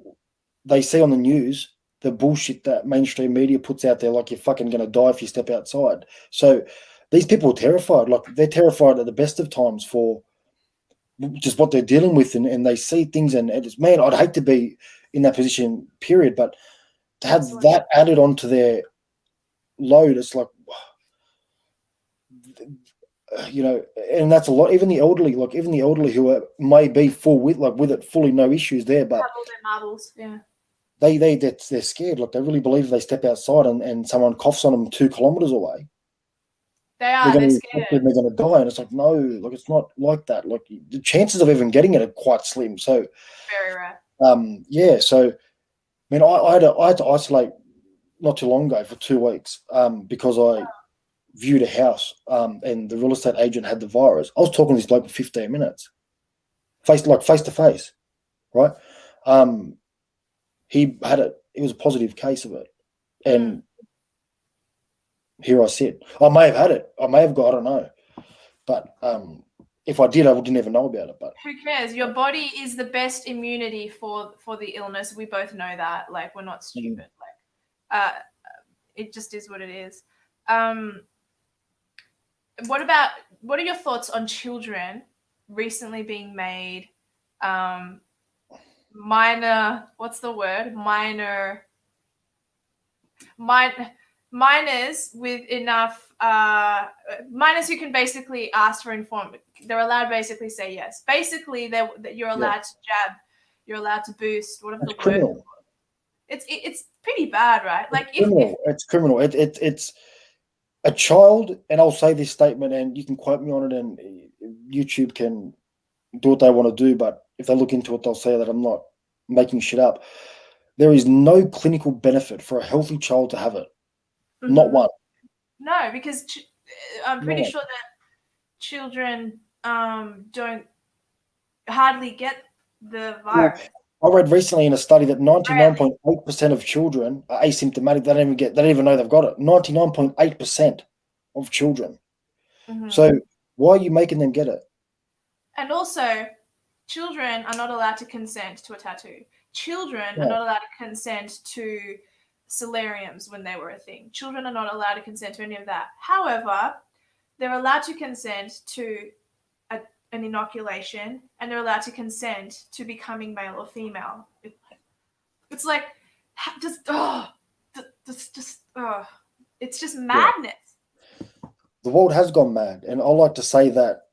they see on the news the bullshit that mainstream media puts out there, like you're fucking going to die if you step outside? So these people are terrified. Like, they're terrified at the best of times for just what they're dealing with, and they see things, and it's, man, I'd hate to be in that position, period. But to have absolutely. that added onto their load, it's like, and that's a lot. Even the elderly, who may be full with it fully, no issues there, but Have all their marbles, yeah. they're scared. Like, they really believe if they step outside and someone coughs on them 2 kilometers away, They're scared. they're going to die. And it's like, no, like, it's not like that. Like, the chances of even getting it are quite slim. So, Very rare. yeah. So, I mean, I had to isolate not too long ago for 2 weeks, because I viewed a house, and the real estate agent had the virus. I was talking to this bloke for 15 minutes, face to face, right? He had it. It was a positive case of it, and here I sit. I may have had it. I may have got. I don't know, but if I did, I wouldn't even know about it. But who cares? Your body is the best immunity for the illness. We both know that. Like, we're not stupid. Like, it just is what it is. What are your thoughts on children recently being made minors with enough minors who can basically ask for information. They're allowed to basically say yes. Basically, you're allowed to jab, you're allowed to boost, whatever it's the criminal. word. It's pretty bad, right? Like, it's criminal. It's a child, and I'll say this statement, and you can quote me on it, and YouTube can do what they want to do, but if they look into it, they'll say that I'm not making shit up. There is no clinical benefit for a healthy child to have it. Mm-hmm. Not one. No, because I'm pretty sure that children don't hardly get the virus. Well, I read recently in a study that 99.8% of children are asymptomatic. They don't even know they've got it. 99.8% of children. Mm-hmm. So why are you making them get it? And also, children are not allowed to consent to a tattoo. Children are not allowed to consent to solariums when they were a thing. Children are not allowed to consent to any of that. However, they're allowed to consent to an inoculation, and they're allowed to consent to becoming male or female. It's like, it's just madness. Yeah. The world has gone mad, and I like to say that,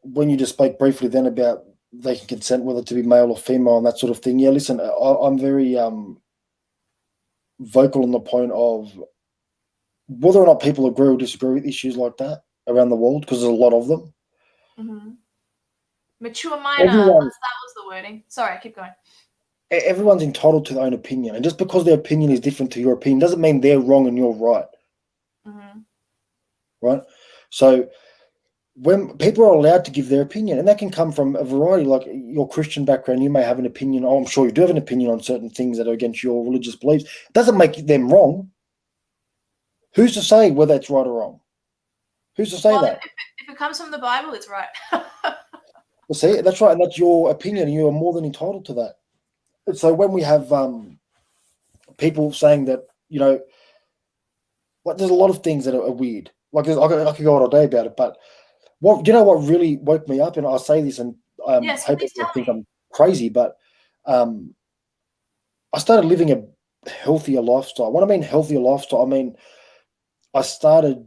when you just spoke briefly then about they can consent whether to be male or female and that sort of thing. Yeah, listen, I'm very vocal on the point of whether or not people agree or disagree with issues like that around the world, because there's a lot of them. Mm-hmm. Mature minor, that was the wording. Sorry, keep going. Everyone's entitled to their own opinion, and just because their opinion is different to your opinion doesn't mean they're wrong and you're right. Mm-hmm. Right? So when people are allowed to give their opinion, and that can come from a variety, like your Christian background, you may have an opinion. I'm sure you do have an opinion on certain things that are against your religious beliefs. It doesn't make them wrong. Who's to say whether it's right or wrong? Who's to say that? If it comes from the Bible, it's right. Well, see, that's right, and that's your opinion, and you are more than entitled to that. And so when we have people saying that, like, there's a lot of things that are weird. Like, I could go on all day about it, but what really woke me up, and I'll say this, and yes, hope people think I'm crazy, but I started living a healthier lifestyle. When I mean healthier lifestyle, I mean I started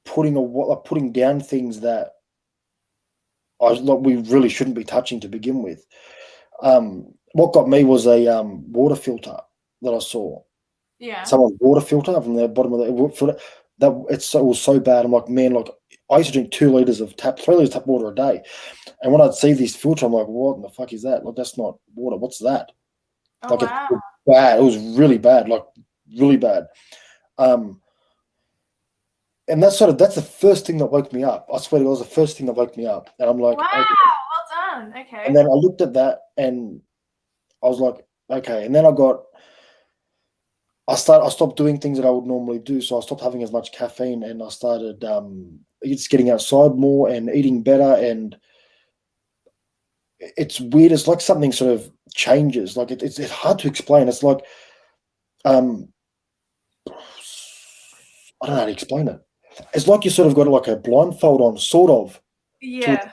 putting down things that we really shouldn't be touching to begin with. What got me was a water filter that I saw. Yeah. Someone's water filter from the bottom of the filter. It was so bad. I'm like, man, like I used to drink 3 liters of tap water a day, and when I'd see this filter, I'm like, what in the fuck is that? Like, that's not water. What's that? Oh, like, wow. It's bad. It was really bad. Like, really bad. And that's the first thing that woke me up. I swear it was the first thing that woke me up. And I'm like, wow, okay. Well done. Okay. And then I looked at that and I was like, okay. And then I stopped doing things that I would normally do. So I stopped having as much caffeine, and I started just getting outside more and eating better. And it's weird. It's like something sort of changes. Like it's hard to explain. It's like, I don't know how to explain it. It's like you sort of got like a blindfold on, sort of. Yeah.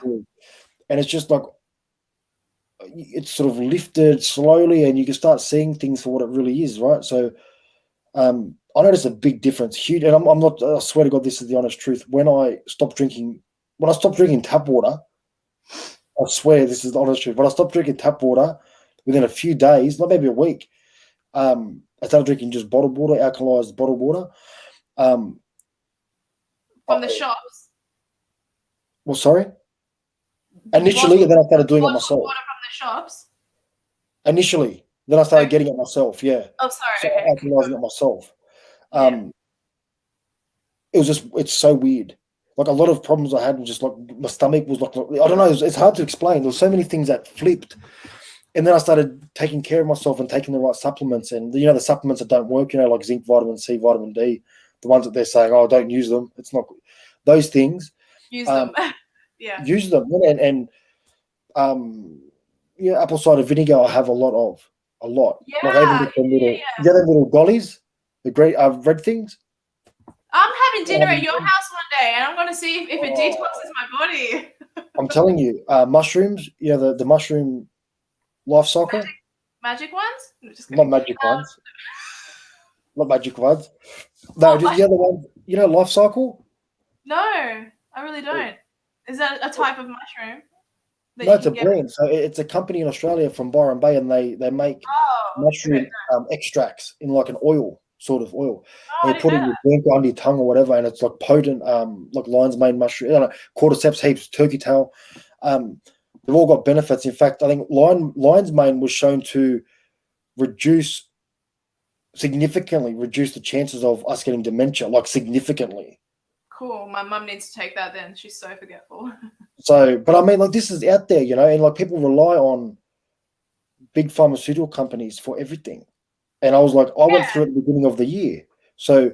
And it's just like, it's sort of lifted slowly, and you can start seeing things for what it really is, right? So I noticed a big difference, huge. And I'm not, I swear to God, this is the honest truth. When I stopped drinking tap water, I swear this is the honest truth. When I stopped drinking tap water, within a few days, not maybe a week, I started drinking just bottled water, alkalized bottled water. From the shops? Well, sorry? Initially, and then I started doing it myself. Water from the shops? Initially. Then I started getting it myself, yeah. Oh, sorry. So alkalizing it myself. It's so weird. Like, a lot of problems I had was just like, my stomach was like, I don't know, it's hard to explain. There were so many things that flipped. And then I started taking care of myself and taking the right supplements. And, the supplements that don't work, like zinc, vitamin C, vitamin D, the ones that they're saying, oh, don't use them. It's not those things. Use them. Yeah. Use them, and apple cider vinegar I have a lot of, like even Yeah. just the little, the little gollies, the great red things. I'm having dinner at your house one day, and I'm going to see if it detoxes my body. I'm telling you, mushrooms, the mushroom life cycle. Magic ones? No, just Not kidding. magic ones. Not magic ones. No, just the other one. Life cycle. No, I really don't. Is that a type of mushroom? No, it's a brand. So it's a company in Australia from Byron Bay, and they make mushroom extracts in like an oil, sort of oil. Oh, And you put it in your drink under your tongue or whatever, and it's like potent, like lion's mane mushroom, cordyceps heaps, turkey tail. They've all got benefits. In fact, I think lion's mane was shown to significantly reduce the chances of us getting dementia, like significantly. Cool. My mum needs to take that then. She's so forgetful. So, but I mean, like, this is out there, and like people rely on big pharmaceutical companies for everything. And I was like, I went through it at the beginning of the year. So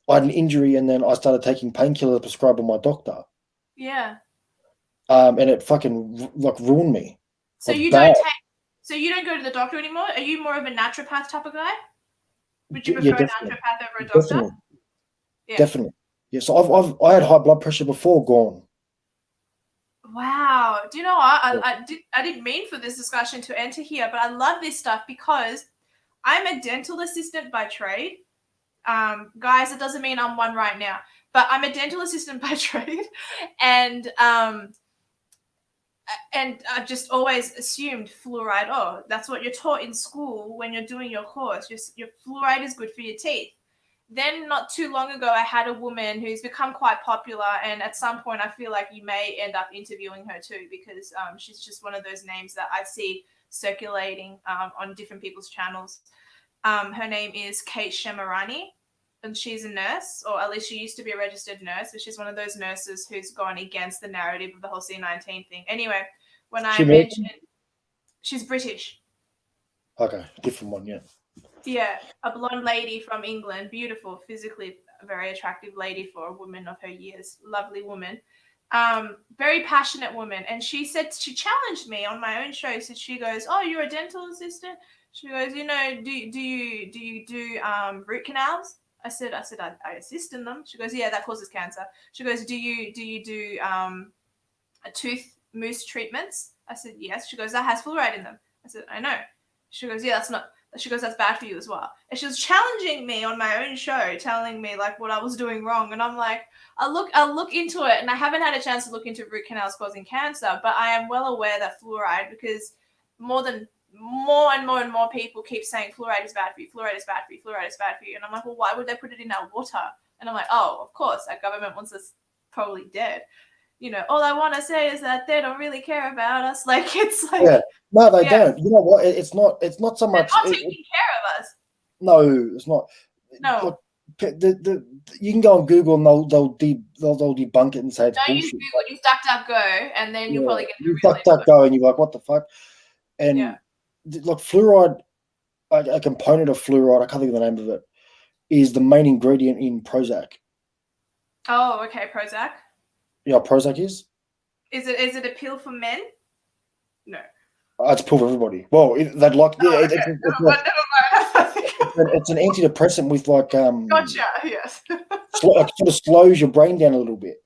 I had an injury, and then I started taking painkillers prescribed by my doctor. Yeah. And it fucking like ruined me. So you don't go to the doctor anymore? Are you more of a naturopath type of guy? Would you prefer a naturopath over a doctor? Definitely. Yeah. Definitely. Yeah. So I had high blood pressure before, gone. Wow. Do you know what? I didn't mean for this discussion to enter here, but I love this stuff because I'm a dental assistant by trade. Guys, it doesn't mean I'm one right now, but I'm a dental assistant by trade. And I've just always assumed fluoride, that's what you're taught in school when you're doing your course. Your fluoride is good for your teeth. Then not too long ago, I had a woman who's become quite popular, and at some point I feel like you may end up interviewing her too, because she's just one of those names that I see circulating on different people's channels. Her name is Kate Shemarani, and she's a nurse, or at least she used to be a registered nurse, but she's one of those nurses who's gone against the narrative of the whole C19 thing. Anyway, when I mentioned she's British. Okay, different one, yeah. Yeah, a blonde lady from England, beautiful, physically a very attractive lady for a woman of her years, lovely woman, very passionate woman. And she challenged me on my own show. So she goes, "Oh, you're a dental assistant?" She goes, "Do you do root canals?" I said I assist in them. She goes, "Yeah, that causes cancer." She goes, "Do you do tooth mousse treatments?" I said, "Yes." She goes, "That has fluoride in them." I said, "I know." She goes, "Yeah, that's not." She goes, "That's bad for you as well." And she was challenging me on my own show, telling me like what I was doing wrong. And I'm like, I'll look into it. And I haven't had a chance to look into root canals causing cancer, but I am well aware that fluoride, because more and more people keep saying fluoride is bad for you, fluoride is bad for you, fluoride is bad for you. And I'm like, well, why would they put it in our water? And I'm like, oh, of course, our government wants us probably dead. All I want to say is that they don't really care about us. Like, it's like, yeah, no, they don't. You know what? It's not so much. They're not taking care of us. No, it's not. No. Look, you can go on Google and they'll debunk it and say it's bullshit. Use Google. Use DuckDuckGo, and then you'll probably get use DuckDuckGo, and you're like, what the fuck? And look, fluoride, a component of fluoride, I can't think of the name of it, is the main ingredient in Prozac. Oh, okay, Prozac. Yeah, Prozac is. Is it a pill for men? No. It's a pill for everybody. Well, they'd like. Yeah, okay. Never mind. It's an antidepressant with like. Gotcha. Yes. It sort of slows your brain down a little bit.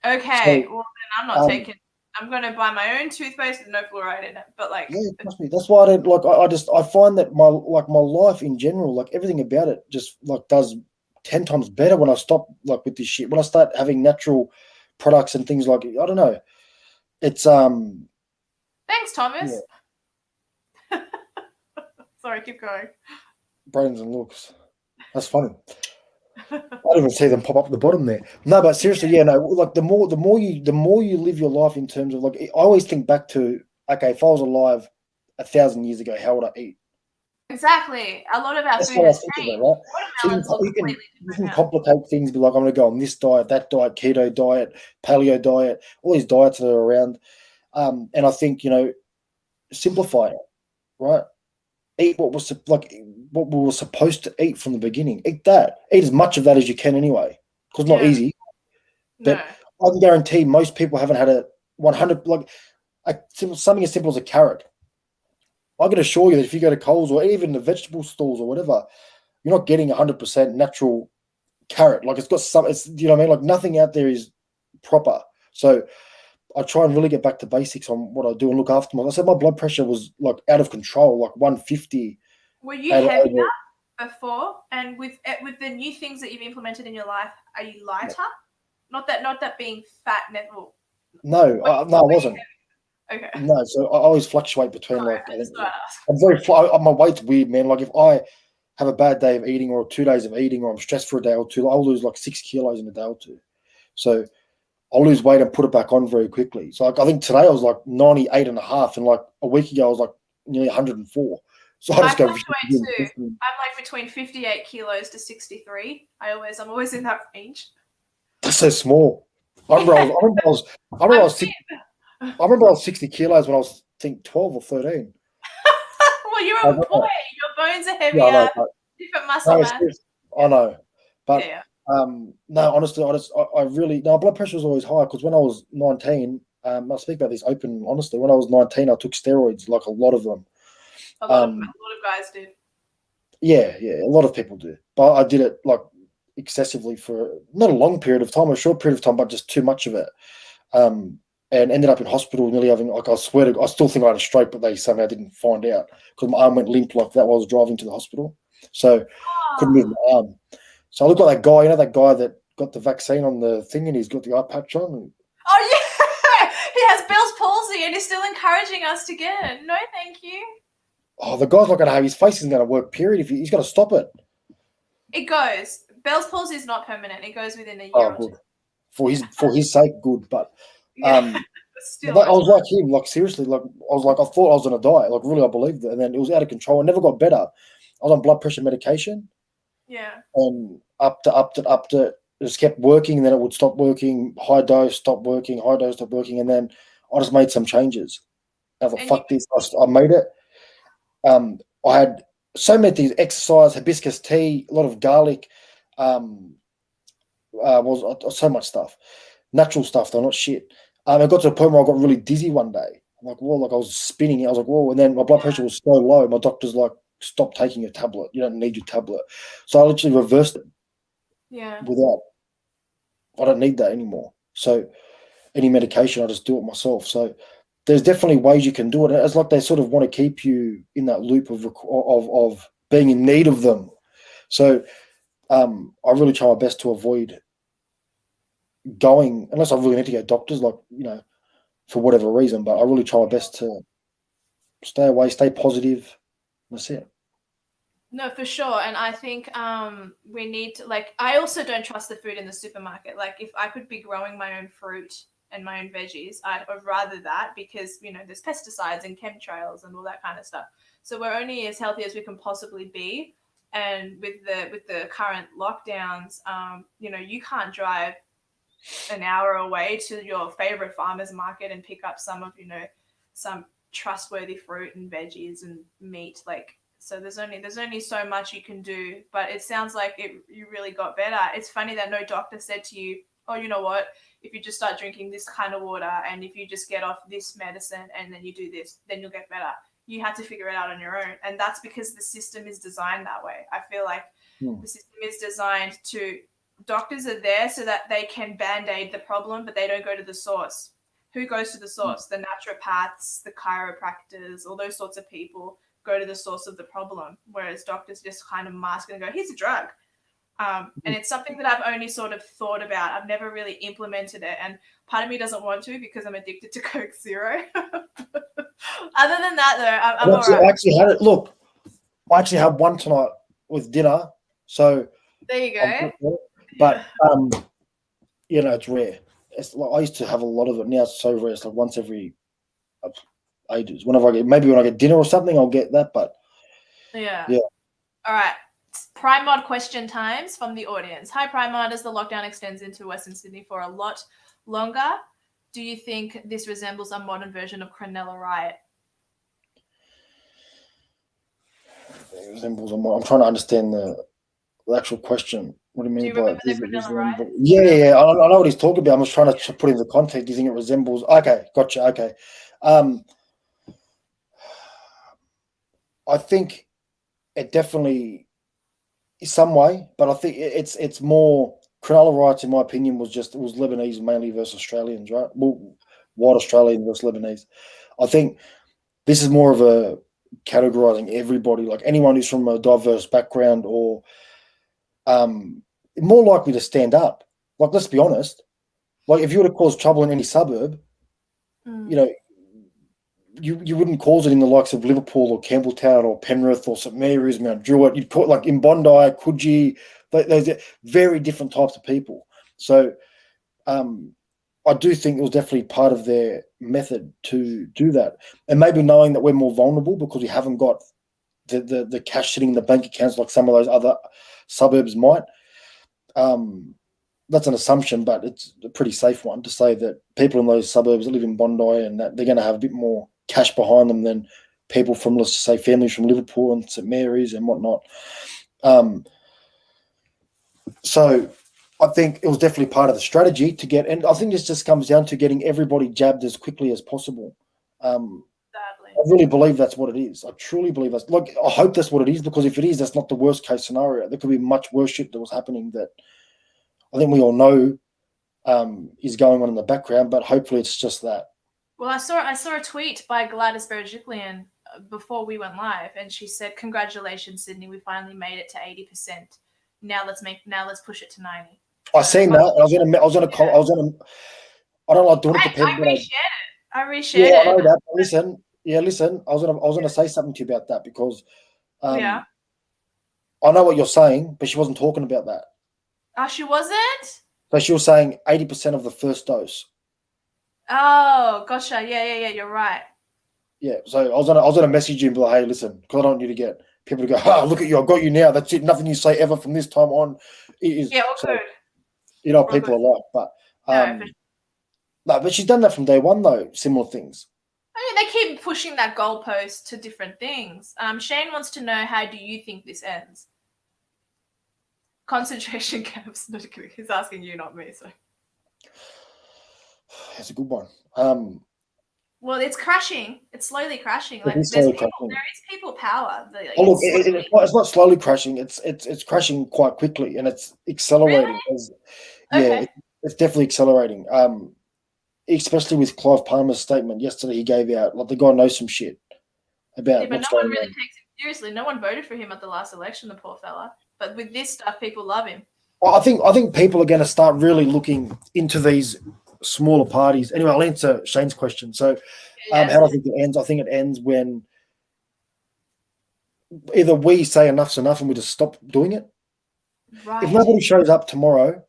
Okay. So, well, then I'm not taking. I'm going to buy my own toothpaste with no fluoride in it. But like. Yeah, trust me. That's why I don't like. I find that my life in general, like everything about it, just like does 10 times better when I stop like with this shit. When I start having natural products and things like, I don't know, it's Thanks, Thomas. Yeah. Sorry, keep going. Brains and looks. That's funny. I don't even see them pop up at the bottom there. No, but seriously, yeah, no. Like the more you live your life in terms of like, I always think back to, okay, if I was alive 1,000 years ago, how would I eat? Exactly. A lot of our food has changed. Right? So you can complicate things, be like, I'm going to go on this diet, that diet, keto diet, paleo diet, all these diets that are around. And I think, simplify it, right? Eat what we were supposed to eat from the beginning. Eat that. Eat as much of that as you can anyway, because it's not easy. But I can guarantee most people haven't had a 100 something as simple as a carrot. I can assure you that if you go to Coles or even the vegetable stores or whatever, you're not getting 100% natural carrot. Like it's got some, it's, you know what I mean? Like nothing out there is proper. So I try and really get back to basics on what I do and look after myself. I said my blood pressure was like out of control, like 150. Were you heavier before? And with the new things that you've implemented in your life, are you lighter? Not that being fat never. No, I wasn't. Okay. No, so I always fluctuate between Sorry, like. I just thought I'd ask. I'm very. My weight's weird, man. Like if I have a bad day of eating or 2 days of eating, or I'm stressed for a day or two, I'll lose like 6 kilos in a day or two. So I'll lose weight and put it back on very quickly. So like, I think today I was like 98 and a half, and like a week ago I was like nearly 104. So I just go. Fluctuate too. I'm like between 58 kilos to 63. I'm always in that range. That's so small. I remember I was 60 kilos when I was, I think, 12 or 13. Well, you're a boy. Your bones are heavier. Yeah, I know, different muscle mass. I know, but yeah. no, honestly, I really, no, blood pressure was always high because when I was 19, I speak about this open and honestly. When I was 19, I took steroids, like a lot of them. A lot of guys did. Yeah, a lot of people do, but I did it like excessively for not a long period of time, a short period of time, but just too much of it. And ended up in hospital, nearly having, like, I swear to, I still think I had a stroke, but they somehow didn't find out because my arm went limp like that while I was driving to the hospital. So couldn't move my arm. So I look like that guy, you know, that guy that got the vaccine on the thing and he's got the eye patch on. Oh, yeah. He has Bell's palsy and he's still encouraging us to get it. No, thank you. Oh, the guy's not going to have, his face isn't going to work, period. If he's got to stop it. It goes. Bell's palsy is not permanent. It goes within a year or good. two. For his sake, good. But still, I was like him, like seriously, like I was like, I thought I was going to die. Like really, I believed it. And then it was out of control. I never got better. I was on blood pressure medication. Yeah. And upped it. It just kept working, and then it would stop working. High dose, stop working. High dose, stop working. And then I just made some changes. I thought, fuck this. I made it. I had so many things: exercise, hibiscus tea, a lot of garlic. Was so much stuff, natural stuff though, not shit. I got to a point where I got really dizzy one day. I'm like, whoa, like I was spinning. I was like, whoa, and then my blood pressure was so low. My doctor's like, stop taking your tablet. You don't need your tablet. So I literally reversed it. Yeah. I don't need that anymore. So any medication, I just do it myself. So there's definitely ways you can do it. It's like they sort of want to keep you in that loop of being in need of them. So I really try my best to avoid going, unless I really need to go to doctors, like, you know, for whatever reason, but I really try my best to stay away, stay positive. That's it. No, for sure. And I think we need to, like, I also don't trust the food in the supermarket. Like, if I could be growing my own fruit and my own veggies, I'd rather that because, you know, there's pesticides and chemtrails and all that kind of stuff. So we're only as healthy as we can possibly be. And with the current lockdowns, you know, you can't drive an hour away to your favorite farmer's market and pick up some of, you know, some trustworthy fruit and veggies and meat. Like, so there's only so much you can do, but it sounds like you really got better. It's funny that no doctor said to you, oh, you know what, if you just start drinking this kind of water and if you just get off this medicine and then you do this, then you'll get better. You had to figure it out on your own. And that's because the system is designed that way. I feel like the system is designed to, doctors are there so that they can band-aid the problem, but they don't go to the source. Who goes to the source? The naturopaths, the chiropractors, all those sorts of people go to the source of the problem, whereas doctors just kind of mask and go, here's a drug. And it's something that I've only sort of thought about. I've never really implemented it. And part of me doesn't want to because I'm addicted to Coke Zero. Other than that, though, I'm all right. I actually had it. Look, I actually had one tonight with dinner. So there you go. But, you know, it's rare. It's like I used to have a lot of it. Now it's so rare. It's like once every ages. Whenever when I get dinner or something, I'll get that. But yeah. All right. Primod question times from the audience. Hi, Primod. As the lockdown extends into Western Sydney for a lot longer, do you think this resembles a modern version of Cronulla Riot? It resembles. I'm trying to understand the actual question. What do you mean Do you by remember the does it vanilla rice? resemble? Yeah. I know what he's talking about. I'm just trying to put in the context. Do you think it resembles? Okay, gotcha. Okay. I think it definitely is some way, but I think it's more canola rice, in my opinion, was Lebanese mainly versus Australians, right? Well, white Australian versus Lebanese. I think this is more of a categorizing everybody, like anyone who's from a diverse background or more likely to stand up. Like, let's be honest. Like, if you were to cause trouble in any suburb, you know, you wouldn't cause it in the likes of Liverpool or Campbelltown or Penrith or St Mary's, Mount Druitt. You'd call it like in Bondi, Coogee. There's very different types of people. So I do think it was definitely part of their method to do that. And maybe knowing that we're more vulnerable because we haven't got the cash sitting in the bank accounts like some of those other suburbs might. That's an assumption, but it's a pretty safe one to say that people in those suburbs that live in Bondi and that they're going to have a bit more cash behind them than people from, let's say, families from Liverpool and St Mary's and whatnot. So I think it was definitely part of the strategy to get, and I think this just comes down to getting everybody jabbed as quickly as possible. I really believe that's what it is. I truly believe that's, like, I hope that's what it is, because if it is, that's not the worst case scenario. There could be much worse shit that was happening that I think we all know is going on in the background, but hopefully it's just that. Well, I saw a tweet by Gladys Berejiklian before we went live, and she said, "Congratulations, Sydney, we finally made it to 80%. Now let's push it to 90." I seen that. I don't like doing it to people. I reshared it. Yeah, I know that. Listen. I was gonna say something to you about that because I know what you're saying, but she wasn't talking about that. Oh, she wasn't? So she was saying 80% of the first dose. Oh, gotcha. Yeah, you're right. Yeah, so I was gonna message you and be like, hey, listen, because I don't want you to get people to go, look at you, I've got you now. That's it. Nothing you say ever from this time on is. Yeah, good. You know what people are like, but no, but she's done that from day one though. Similar things. I mean, they keep pushing that goalpost to different things. Shane wants to know, how do you think this ends? Concentration camps. No, he's asking you, not me. So that's a good one. Well, it's crashing. It's slowly crashing. Like, there is people power. Like, it's not slowly crashing. It's crashing quite quickly, and it's accelerating. Really? It's definitely accelerating. Especially with Clive Palmer's statement yesterday, he gave out, like, the guy knows some shit about. But no one really takes him seriously. No one voted for him at the last election, the poor fella. But with this stuff, people love him. I think people are going to start really looking into these smaller parties. Anyway, I'll answer Shane's question. So, how do I think it ends? I think it ends when either we say enough's enough and we just stop doing it. Right. If nobody shows up tomorrow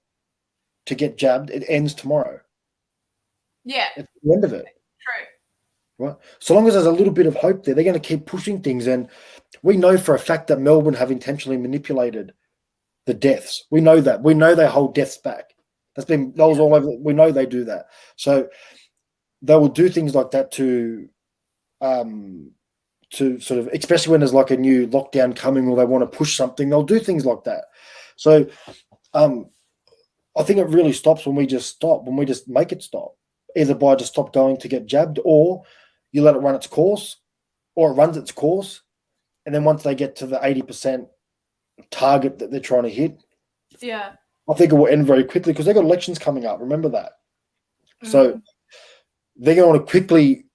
to get jabbed, it ends tomorrow. Yeah. It's the end of it. True. Right. So long as there's a little bit of hope there, they're going to keep pushing things. And we know for a fact that Melbourne have intentionally manipulated the deaths. We know that. We know they hold deaths back. That was all over. We know they do that. So they will do things like that to sort of, especially when there's like a new lockdown coming or they want to push something, they'll do things like that. So I think it really stops when we just make it stop, either by just stop going to get jabbed, or you let it run its course, or it runs its course. And then once they get to the 80% target that they're trying to hit, I think it will end very quickly, because they've got elections coming up. Remember that. So they're going to want to quickly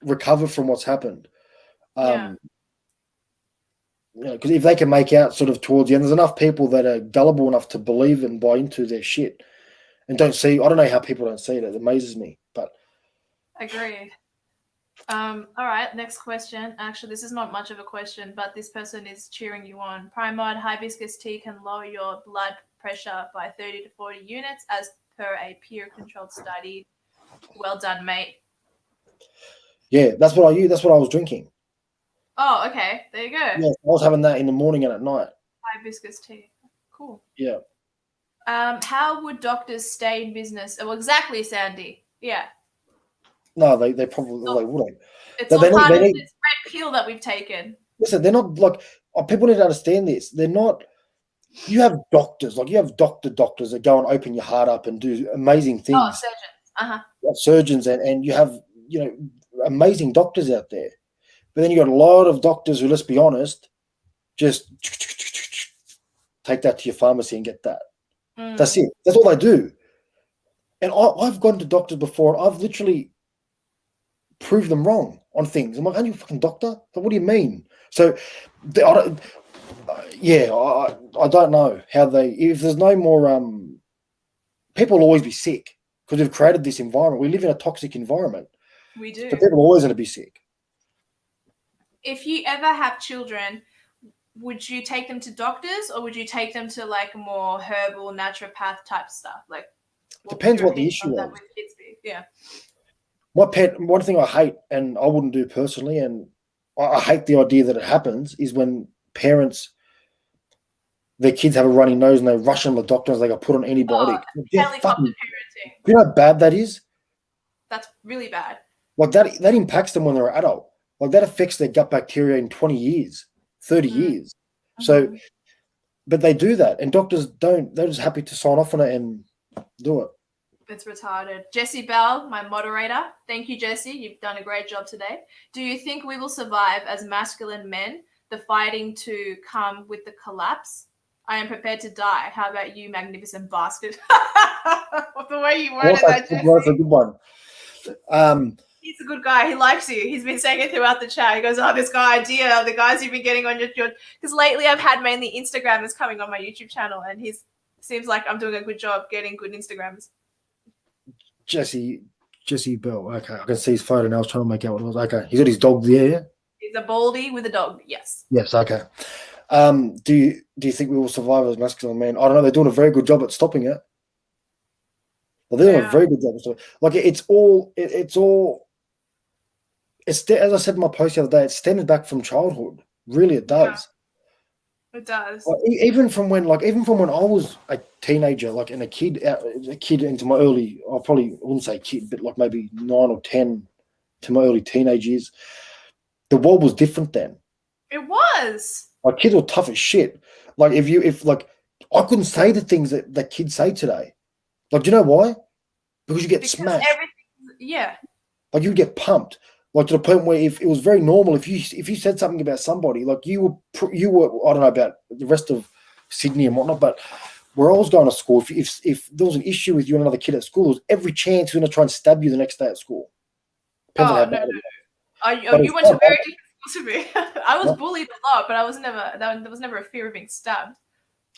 recover from what's happened. Because if they can make out sort of towards the end, there's enough people that are gullible enough to believe and buy into their shit and don't see. I don't know how people don't see it. It amazes me. But agreed. All right, next question. Actually, this is not much of a question, but this person is cheering you on. Primod, hibiscus tea can lower your blood pressure by 30 to 40 units as per a peer-controlled study. Well done, mate. Yeah, that's what I use. That's what I was drinking. Oh, okay. There you go. Yeah, I was having that in the morning and at night. Hibiscus tea. Cool. Yeah. How would doctors stay in business? Well, exactly, Sandy. Yeah. No, they probably wouldn't. It's all part of this red pill that we've taken. Listen, they're not like, people need to understand this. They're not You have doctors, like you have doctors that go and open your heart up and do amazing Oh, things. surgeons. Surgeons, and you have, amazing doctors out there. But then you got a lot of doctors who, let's be honest, just take that to your pharmacy and get that. That's it. That's all they do. And I've gone to doctors before, and I've literally proved them wrong on things. I'm like, aren't you a fucking doctor? Like, what do you mean? So, I don't know how if there's no more, people will always be sick because we've created this environment. We live in a toxic environment. We do. So people are always going to be sick. If you ever have children, would you take them to doctors or would you take them to like more herbal naturopath type stuff? Like, depends what the issue is. Yeah. One thing I hate, and I wouldn't do personally, and I hate the idea that it happens, is when parents, their kids have a runny nose and they rush them to the doctor and they got put on antibiotic. Helicopter parenting. You know how bad that is? That's really bad. Like that impacts them when they're an adult. Like that affects their gut bacteria in 20 years, 30 years. So, but they do that, and doctors don't. They're just happy to sign off on it and do it. It's retarded. Jessie Bell, my moderator. Thank you, Jessie. You've done a great job today. Do you think we will survive as masculine men, the fighting to come with the collapse? I am prepared to die. How about you, magnificent bastard? The way you worded that, Jessie. That's a good one. He's a good guy. He likes you. He's been saying it throughout the chat. He goes, oh, this guy idea, the guys you've been getting on your because lately I've had mainly Instagrammers coming on my YouTube channel, and seems like I'm doing a good job getting good Instagrammers. Jesse Bell. Okay, I can see his photo now. I was trying to make out what it was. Okay, he's got his dog there. Yeah? He's a baldy with a dog. Yes. Yes. Okay. Do you think we will survive as masculine men? I don't know. They're doing a very good job at stopping it. Well, they're doing a very good job at stopping it. Like it's all. As I said in my post the other day, it stems back from childhood. Really, it does. Yeah, it does. Like, even from when I was a teenager, like, and a kid into my early, I probably wouldn't say kid, but like maybe 9 or 10 to my early teenage years, the world was different then. It was. Like kids were tough as shit. Like if I couldn't say the things that kids say today. Like, do you know why? Because you get smashed. Yeah. Like you get pumped. Like to the point where if it was very normal, if you said something about somebody, like you were I don't know about the rest of Sydney and whatnot, but where I was going to school, if there was an issue with you and another kid at school, there was every chance you're going to try and stab you the next day at school. Depends on how bad it is. You went to very different schools to me. I was bullied a lot, but there was never a fear of being stabbed.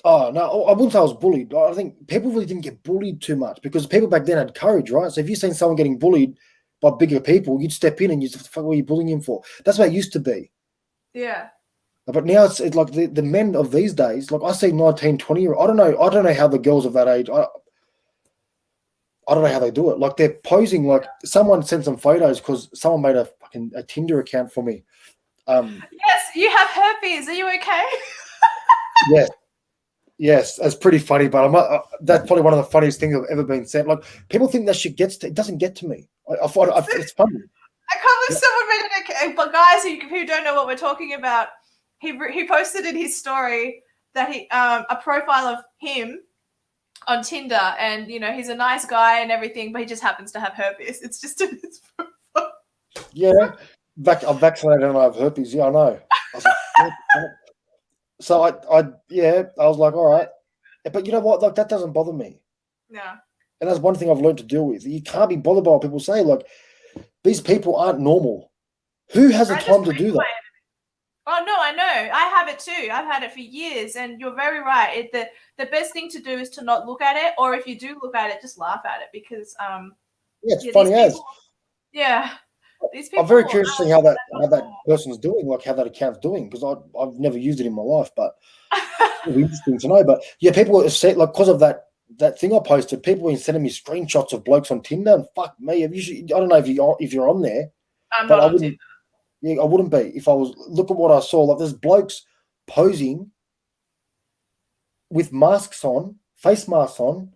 Oh no, I wouldn't say I was bullied. I think people really didn't get bullied too much because people back then had courage, right? So if you seen someone getting bullied by bigger people, you'd step in and you'd say, what the fuck were you bullying him for? That's what it used to be. Yeah. But now it's like the men of these days, like I see 19, 20-year-old, I don't know how the girls of that age, I don't know how they do it. Like they're posing, like someone sent some photos because someone made a Tinder account for me. Yes, you have herpes. Are you okay? Yes, that's pretty funny, but that's probably one of the funniest things I've ever been sent. Like people think that shit it doesn't get to me. I find it's funny. I can't believe someone made it. But guys who don't know what we're talking about, he posted in his story that a profile of him on Tinder, and he's a nice guy and everything, but he just happens to have herpes. It's just in his profile. Yeah, I'm vaccinated and I have herpes. Yeah, I know. I was like, so I was like, all right, but you know what? Like that doesn't bother me. Yeah. And that's one thing I've learned to deal with. You can't be bothered by what people say. Like these people aren't normal. Who has the time to do that? Oh no, I know. I have it too. I've had it for years, and you're very right. The best thing to do is to not look at it, or if you do look at it, just laugh at it because it's funny as. Yeah. These people, I'm very curious to see how that person's doing, like how that account's doing, because I've never used it in my life, but it'll be interesting to know. But yeah, people have said, like, because of that thing I posted, people have been sending me screenshots of blokes on Tinder, and fuck me, I don't know if you're on there. I'm not on Tinder. Yeah, I wouldn't be if I was. Look at what I saw. Like there's blokes posing with masks on, face masks on,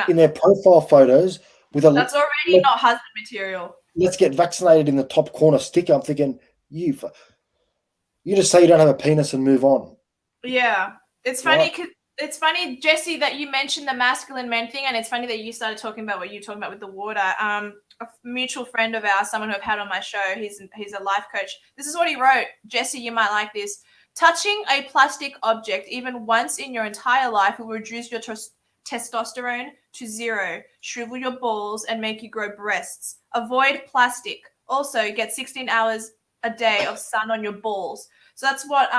in their profile photos with a. That's already not husband material. Let's get vaccinated in the top corner sticker. I'm thinking, you just say you don't have a penis and move on. Yeah. It's funny because It's funny, Jesse, that you mentioned the masculine men thing, and it's funny that you started talking about what you're talking about with the water. A mutual friend of ours, someone who I've had on my show, he's a life coach. This is what he wrote. Jesse, you might like this. Touching a plastic object even once in your entire life will reduce your testosterone to 0, shrivel your balls, and make you grow breasts. Avoid plastic. Also, get 16 hours a day of sun on your balls. So that's what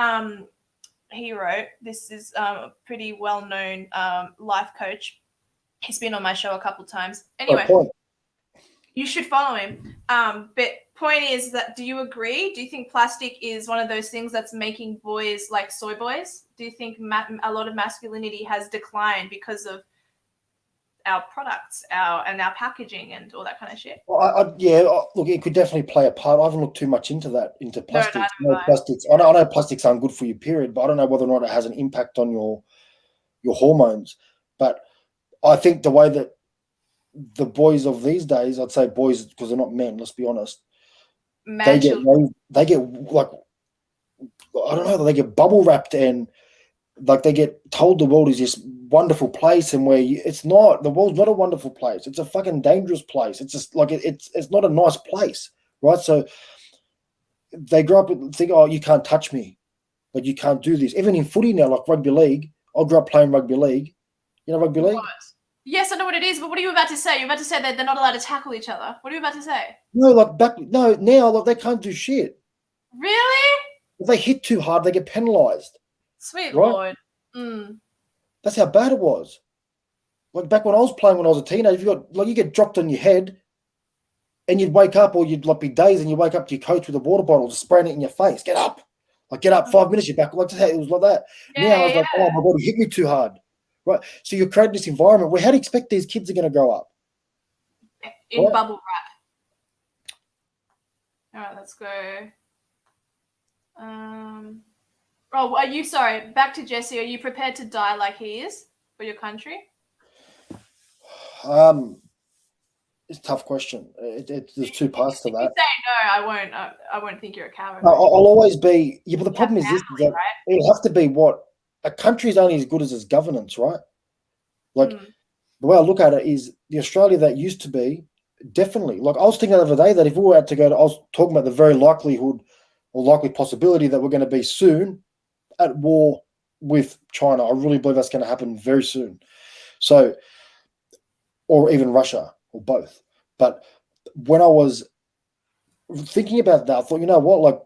he wrote. This is a pretty well-known life coach. He's been on my show a couple times. Anyway, you should follow him. But point is that, do you agree? Do you think plastic is one of those things that's making boys like soy boys? Do you think a lot of masculinity has declined because of our products, our packaging and all that kind of shit? Well, look, it could definitely play a part. I haven't looked too much into plastics. Plastics. I know plastics aren't good for you, period, but I don't know whether or not it has an impact on your hormones. But I think the way that the boys of these days, I'd say boys because they're not men, let's be honest, they get like, I don't know, they get bubble wrapped and like they get told the world is this wonderful place, and it's not. The world's not a wonderful place. It's a fucking dangerous place. It's just like it's not a nice place, right? So they grow up and think, oh, you can't touch me, like you can't do this. Even in footy now, like rugby league, I grew up playing rugby league. You know rugby league? Yes, I know what it is, but what are you about to say? You're about to say that they're not allowed to tackle each other. What are you about to say? No, now like they can't do shit. Really? If they hit too hard, they get penalised. Sweet right? Lord. That's how bad it was. Like back when I was playing when I was a teenager, you get dropped on your head and you'd wake up, or you'd like be dazed and you wake up to your coach with a water bottle just spraying it in your face. Get up. 5 minutes, you're back. Like it was like that. Now I was like, oh my God, he hit me too hard. Right. So you're creating this environment where how do you expect these kids are going to grow up? In bubble wrap. All right, let's go. Are you sorry? Back to Jesse. Are you prepared to die like he is for your country? It's a tough question. There's two parts to that. If you say no, I won't think you're a coward. No, I'll always be. Yeah, but the problem is this: that right? It'll have to be what a country is only as good as its governance, right? Like the way I look at it is the Australia that used to be definitely. Like I was thinking the other day that if we were out to go, I was talking about the very likelihood or likely possibility that we're going to be soon at war with China. I really believe that's going to happen very soon. So, or even Russia, or both. But when I was thinking about that, I thought, you know what, like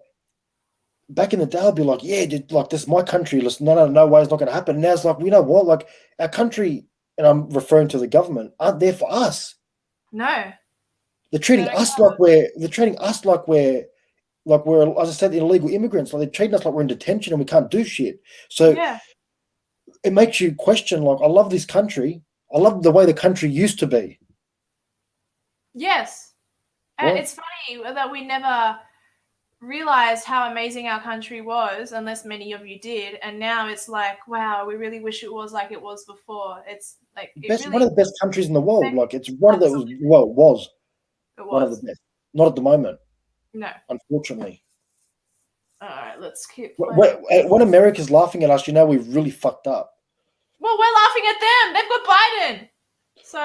back in the day, I'd be like, yeah, dude, like this is my country. Listen, no way, it's not going to happen. Now it's like, you know what, like our country, and I'm referring to the government, aren't there for us. No, they're treating us like we're as I said, illegal immigrants. Like they're treating us like we're in detention and we can't do shit. So it makes you question. Like, I love this country. I love the way the country used to be. Yes, and it's funny that we never realized how amazing our country was, unless many of you did. And now it's like, wow, we really wish it was like it was before. It's like one of the best countries in the world. Like it's one of the was one of the best. Not at the moment. No, unfortunately. All right, let's keep. When America's laughing at us, you know we've really fucked up. Well, we're laughing at them. They've got Biden, so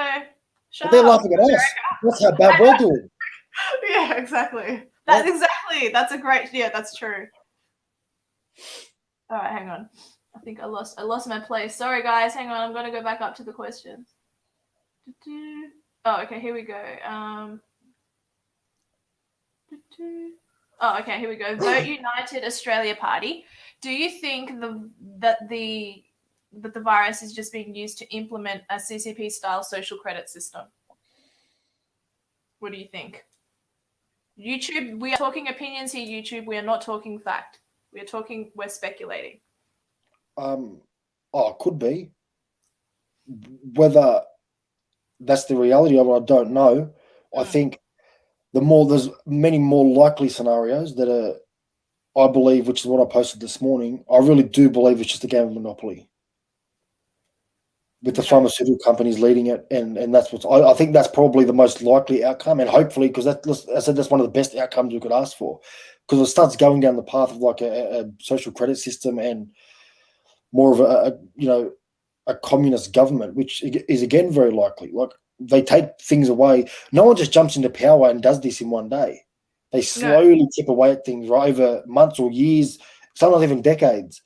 they're laughing at us. That's how bad we're doing. Yeah, exactly. That's a great. Yeah, that's true. All right, hang on. I think I lost my place. Sorry, guys. Hang on. I'm gonna go back up to the questions. Oh, okay. Here we go. Oh, okay. Here we go. Vote United Australia Party. Do you think that the virus is just being used to implement a CCP style social credit system? What do you think? YouTube, we are talking opinions here, YouTube. We are not talking fact. We're speculating. It could be. Whether that's the reality of it, I don't know. I think there's many more likely scenarios that are, I believe, which is what I posted this morning. I really do believe it's just a game of Monopoly with the pharmaceutical companies leading it, and that's I think that's probably the most likely outcome, and hopefully, because that's one of the best outcomes we could ask for, because it starts going down the path of like a social credit system and more of a a communist government, which is again very likely. Like they take things away. No one just jumps into power and does this in one day. They slowly chip away at things right over months or years, sometimes even decades.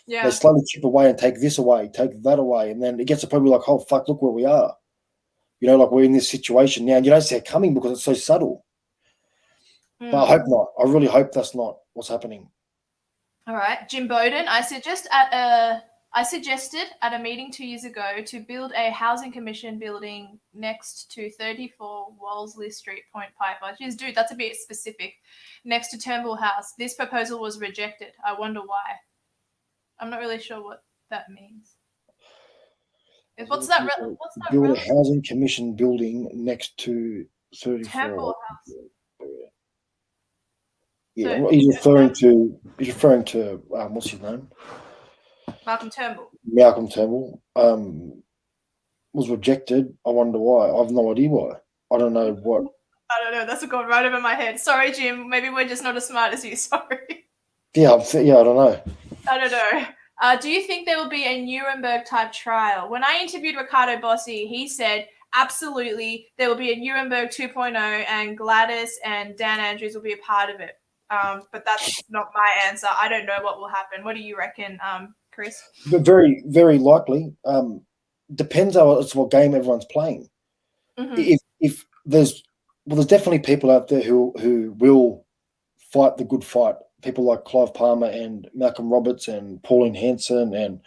Yeah. They slowly chip away and take this away, take that away, and then it gets to probably like, oh fuck, look where we are. You know, like we're in this situation now, and you don't see it coming because it's so subtle. But I hope not. I really hope that's not what's happening. All right, Jim Bowden. I suggested at a meeting 2 years ago to build a housing commission building next to 34 Wolseley Street, Point Piper. Jeez, dude, that's a bit specific. Next to Turnbull House. This proposal was rejected. I wonder why. I'm not really sure what that means. What's that? Build a housing commission building next to 34. Turnbull House. Yeah, so, he's referring to what's his name? Malcolm Turnbull. Malcolm Turnbull was rejected. I wonder why. I have no idea why. I don't know what. I don't know. That's gone right over my head. Sorry, Jim. Maybe we're just not as smart as you. Sorry. Yeah, I don't know. I don't know. Do you think there will be a Nuremberg type trial? When I interviewed Ricardo Bossi, he said absolutely there will be a Nuremberg 2.0 and Gladys and Dan Andrews will be a part of it. But that's not my answer. I don't know what will happen. What do you reckon, Chris? But very, very likely. Depends on what game everyone's playing. Mm-hmm. If there's definitely people out there who will fight the good fight. People like Clive Palmer and Malcolm Roberts and Pauline Hanson and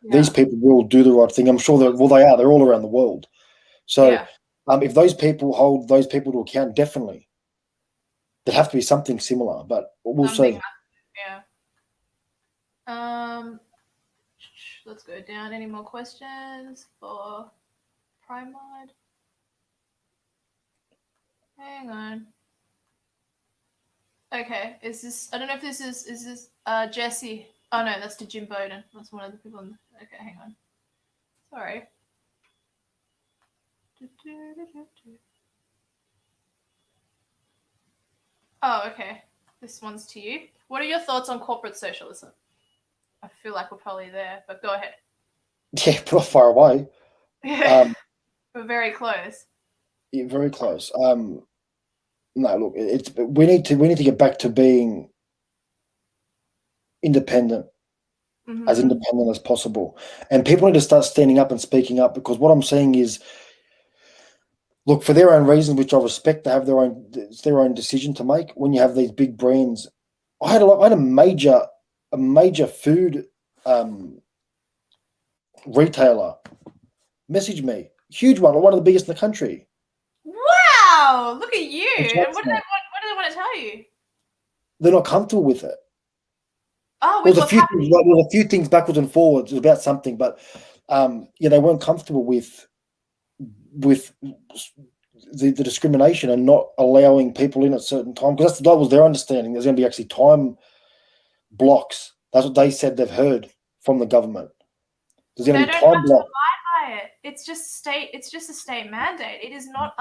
these people will do the right thing. I'm sure they are. They're all around the world. So if those people hold those people to account, definitely. There'd have to be something similar, but we'll see. Yeah. Let's go down. Any more questions for Primod? Hang on. Okay, I don't know if this is Jesse. Oh no, that's to Jim Bowden. That's one of the people okay, hang on. Sorry. Oh, okay. This one's to you. What are your thoughts on corporate socialism? I feel like we're probably there, but go ahead. Yeah, but not far away. We're very close. Yeah, very close. No, look, we need to get back to being independent, as independent as possible, and people need to start standing up and speaking up. Because what I'm saying is, look, for their own reasons, which I respect, they have their own decision to make. When you have these big brands, I had a major food retailer message me, huge one of the biggest in the country. Wow, look at you! And what do they want to tell you? They're not comfortable with it. Oh, there's a few things backwards and forwards about something, but they weren't comfortable with the discrimination and not allowing people in at certain time, because that was their understanding. There's going to be actually time blocks. That's what they said they've heard from the government. There's going to be time blocks. It's just a state mandate. It is not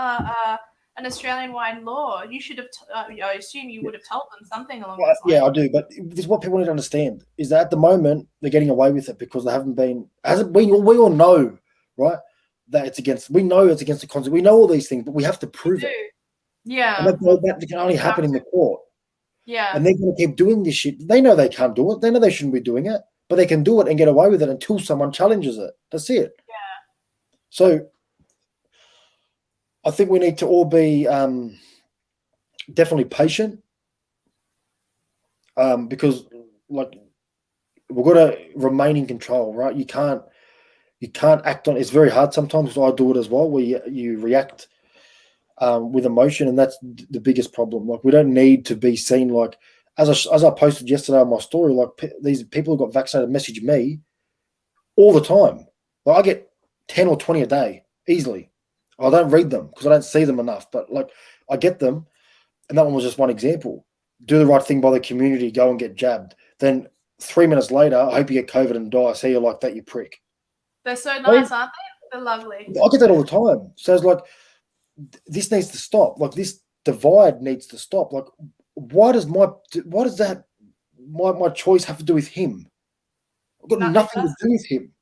an Australian-wide law. You should have. I assume you would have told them something along those lines. Yeah, I do. But this is what people need to understand: is that at the moment they're getting away with it because they haven't been. We all know, right? That it's against. We know it's against the concept. We know all these things, but we have to prove it. Yeah, and that can only happen in the court. Yeah, and they're going to keep doing this shit. They know they can't do it. They know they shouldn't be doing it, but they can do it and get away with it until someone challenges it. That's it. Yeah. So I think we need to all be definitely patient, because like we've got to remain in control, right? You can't act on. It's very hard sometimes. Because I do it as well, where you react with emotion, and that's the biggest problem. Like we don't need to be seen like as I posted yesterday on my story. Like these people who got vaccinated message me all the time. Like I get 10 or 20 a day easily. I don't read them because I don't see them enough, but like I get them, and that one was just one example. Do the right thing by the community, go and get jabbed. Then 3 minutes later, I hope you get COVID and die. See you like that, you prick. They're so nice, aren't they? They're lovely. I get that all the time. So it's like, this needs to stop. Like this divide needs to stop. Like, why does my choice have to do with him? I've got nothing to do with him.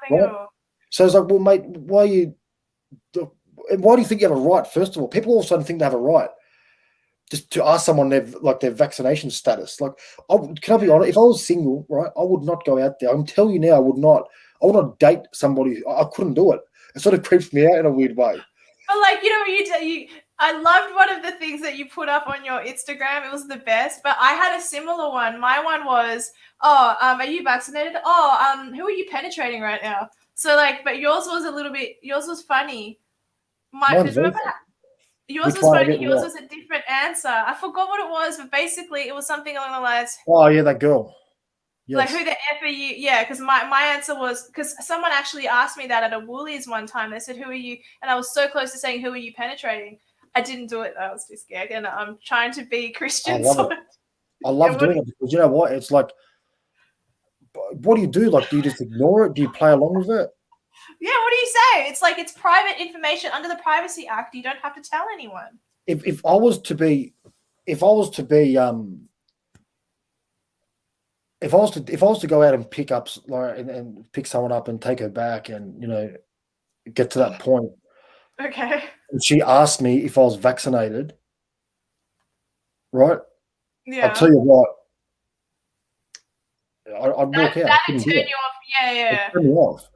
Nothing at all. So it's like, well, mate, why do you think you have a right? First of all, people all of a sudden think they have a right just to ask someone their vaccination status. Like, can I be honest? If I was single, right, I would not go out there. I'm telling you now, I would not. I would not date somebody. I couldn't do it. It sort of creeps me out in a weird way. But like, you know, I loved one of the things that you put up on your Instagram. It was the best. But I had a similar one. My one was, are you vaccinated? Who are you penetrating right now? So like, but yours was funny. Mine's Remember, awful. yours was funny. Yours was a different answer. I forgot what it was, but basically it was something along the lines. Oh yeah, that girl. Yes. Like, who the F are you? Yeah, because my answer was, because someone actually asked me that at a Woolies one time. They said, who are you? And I was so close to saying, who are you penetrating? I didn't do it. I was too scared. And I'm trying to be Christian. I love doing it because you know what? It's like, what do you do? Like, do you just ignore it? Do you play along with it? Yeah, what do you say? It's like, it's private information under the Privacy Act. You don't have to tell anyone. If I was to go out and pick up and pick someone up and take her back and, you know, get to that point. Okay. And she asked me if I was vaccinated, right? Yeah. I'll tell you what. I'd walk out. That'd turn you off. Yeah. It'd turn me off.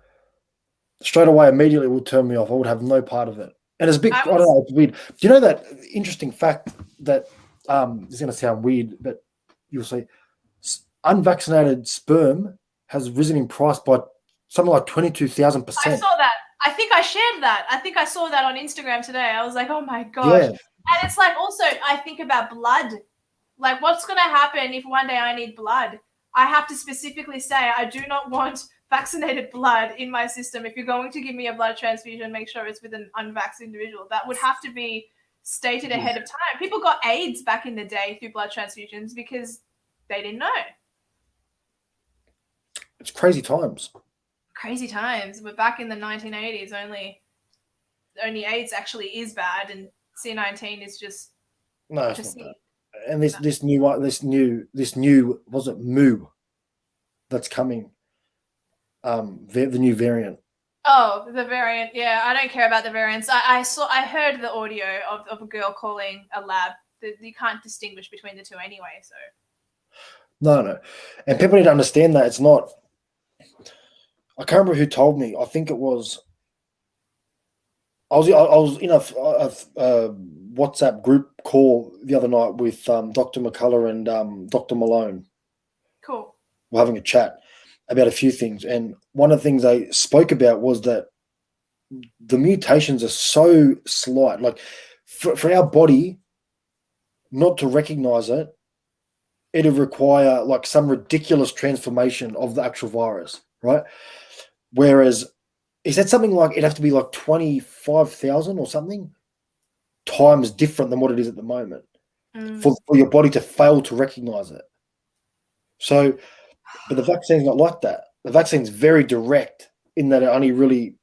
Straight away, immediately it would turn me off. I would have no part of it. And it's a bit, I don't know, it's weird. Do you know that interesting fact that this is going to sound weird, but you'll see, unvaccinated sperm has risen in price by something like 22,000%. I saw that. I think I shared that. I think I saw that on Instagram today. I was like, oh my gosh. Yeah. And it's like, also, I think about blood. Like, what's going to happen if one day I need blood? I have to specifically say, I do not want vaccinated blood in my system. If you're going to give me a blood transfusion, make sure it's with an unvaccinated individual. That would have to be stated ahead of time. People got AIDS back in the day through blood transfusions because they didn't know. It's crazy times. Crazy times. We're back in the 1980s. Only AIDS actually is bad, and C19 is just no. It's not bad. And this new was it Moo that's coming. The new variant. Oh, the variant. Yeah, I don't care about the variants. I heard the audio of a girl calling a lab. You can't distinguish between the two anyway. So. No, and people need to understand that it's not. I can't remember who told me. I think it was. I was in a WhatsApp group call the other night with Dr. McCullough and Dr. Malone. Cool. We're having a chat about a few things, and one of the things they spoke about was that the mutations are so slight. Like for our body not to recognize it, it'll require like some ridiculous transformation of the actual virus, right? Whereas he said something like it'd have to be like 25,000 or something times different than what it is at the moment for your body to fail to recognize it. So, but the vaccine's not like that. The vaccine's very direct in that it only really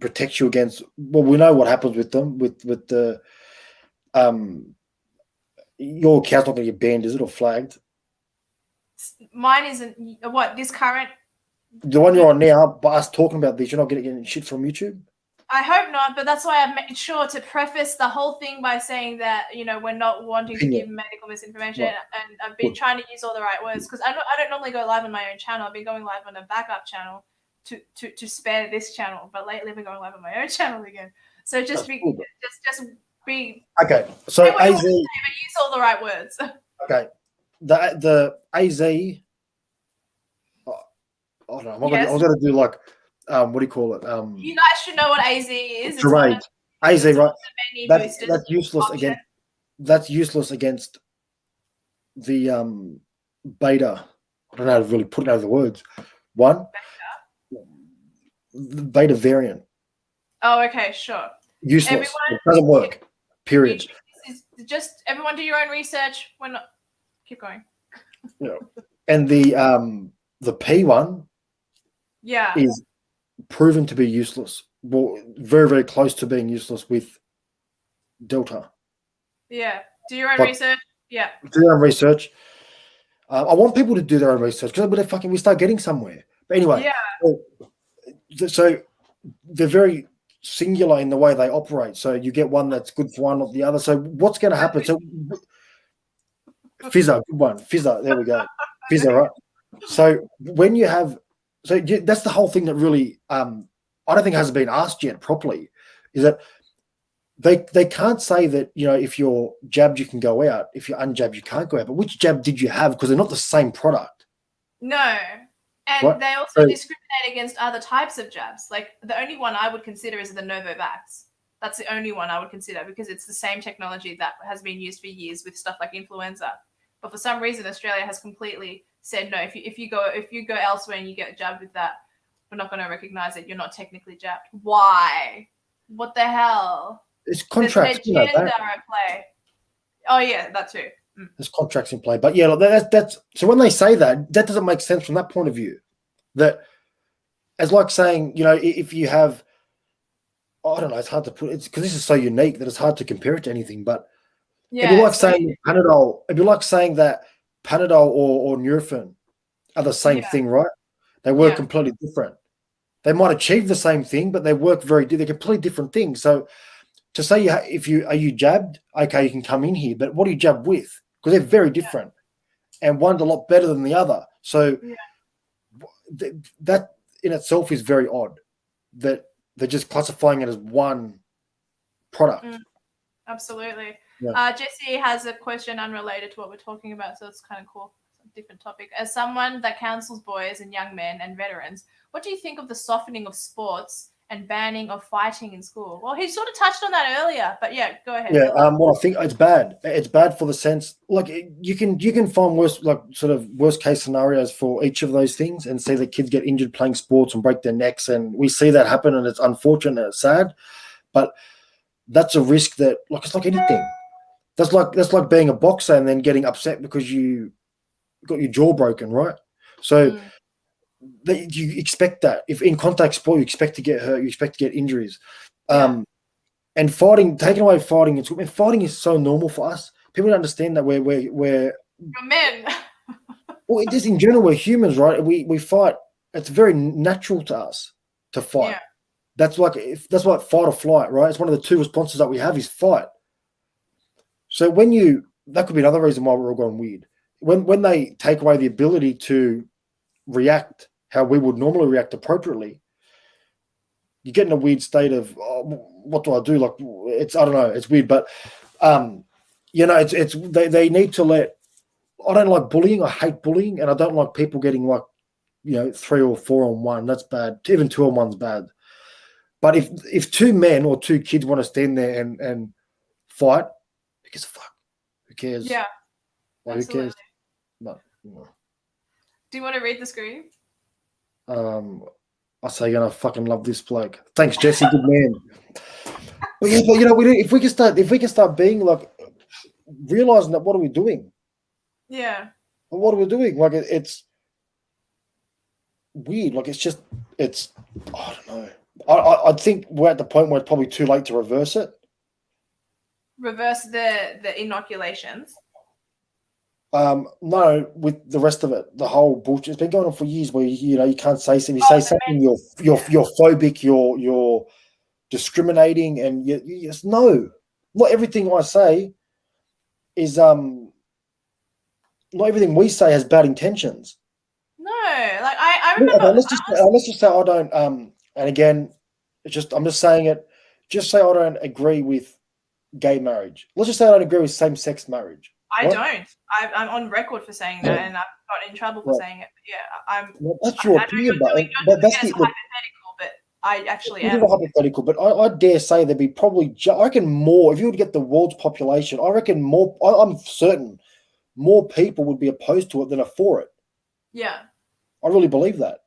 protects you against, well, we know what happens with them, with the, your account's not going to get banned, is it, or flagged? Mine isn't. What, this current? The one you're on now, but us talking about this, you're not getting shit from YouTube? I hope not, but that's why I've made sure to preface the whole thing by saying that, you know, we're not wanting to give medical misinformation, and I've been trying to use all the right words, because I don't normally go live on my own channel. I've been going live on a backup channel to spare this channel, but lately I've been going live on my own channel again. So just be okay. So AZ, but use all the right words. Okay, the AZ. I don't know. I was going to do like, what do you call it? You guys should know what AZ is. Charade. AZ, right? That's useless against. That's useless against the beta. I don't know how to really put it out of the words. The beta variant. Oh, okay, sure. Useless. It doesn't work. Period. Just everyone do your own research. We're not. Keep going. Yeah. And the P one. Yeah. Is proven to be useless. Well, very, very close to being useless with Delta. Yeah. Do your own research. Yeah. Do your own research. I want people to do their own research because we start getting somewhere. But anyway. Yeah. So they're very singular in the way they operate. So you get one that's good for one, not the other. So what's going to happen? So fizzer, good one, fizzer. There we go, fizzer, right? So when you have, that's the whole thing that really, I don't think hasn't been asked yet properly, is that they can't say that, you know, if you're jabbed you can go out, if you're unjabbed you can't go out. But which jab did you have? Because they're not the same product. No. And Right. they also discriminate against other types of jabs. Like the only one I would consider is the Novavax. That's the only one I would consider because it's the same technology that has been used for years with stuff like influenza. But for some reason, Australia has completely said no. If you go elsewhere and you get jabbed with that, we're not going to recognize it. You're not technically jabbed. Why? What the hell? It's contracts. There's no gender at play. Oh yeah, that too. There's contracts in play, but yeah, that's so when they say that doesn't make sense from that point of view. That as like saying, you know, if you have, I don't know, it's hard to put. It's because this is so unique that it's hard to compare it to anything. But yeah, it'd be like saying Panadol. It'd be like saying that Panadol or Nurofen are the same thing, right? They work completely different. They might achieve the same thing, but they work they're completely different things. So to say are you jabbed? Okay, you can come in here, but what are you jabbed with? Because they're very different, and one's a lot better than the other. So that in itself is very odd that they're just classifying it as one product. Absolutely. Jesse has a question unrelated to what we're talking about, so it's kind of cool. It's a different topic. As someone that counsels boys and young men and veterans, what do you think of the softening of sports and banning of fighting in school? Well, he sort of touched on that earlier, but yeah, go ahead. Yeah, well, I think it's bad. It's bad for the sense, like you can find worst case scenarios for each of those things and see that kids get injured playing sports and break their necks, and we see that happen, and it's unfortunate and it's sad, but that's a risk that, like, it's like anything. That's like being a boxer and then getting upset because you got your jaw broken, right? So you expect that. If in contact sport, you expect to get hurt, you expect to get injuries. And fighting, taking away fighting, fighting is so normal for us. People don't understand that we're men. Well, just in general, we're humans, right? We fight. It's very natural to us to fight. Yeah. That's like fight or flight, right? It's one of the two responses that we have is fight. So that could be another reason why we're all going weird. When they take away the ability to react how we would normally react appropriately, you get in a weird state of what do I do? Like I don't know, it's weird, but you know, they need to let. I don't like bullying. I hate bullying, and I don't like people getting like, you know, 3 or 4 on 1. That's bad. Even 2 on 1's bad. But if 2 men or 2 kids want to stand there and fight, who gives a fuck? Who cares? Yeah. Like, who cares? No. Do you want to read the screen? I say you're gonna fucking love this bloke. Thanks, Jesse. Good man. But you know, if we can start being like realizing that, what are we doing? Yeah. Well, what are we doing? Like it's weird. Like it's I don't know. I think we're at the point where it's probably too late to reverse it. Reverse the inoculations. No, with the rest of it, the whole bullshit. It's been going on for years. Where you know you can't say something. You say something, you're phobic. You're discriminating, and you just no. Not everything I say is not everything we say has bad intentions. No, like I remember. Okay, let's just say I don't. And again, I'm just saying it. Just say I don't agree with gay marriage. Let's just say I don't agree with same-sex marriage. I don't. I'm on record for saying that, and I've got in trouble for saying it. But yeah, Well, that's your opinion, but that's hypothetical. But I actually am. It's hypothetical, but I dare say there'd be probably. I reckon more. If you were to get the world's population, I reckon more. I'm certain more people would be opposed to it than are for it. Yeah. I really believe that.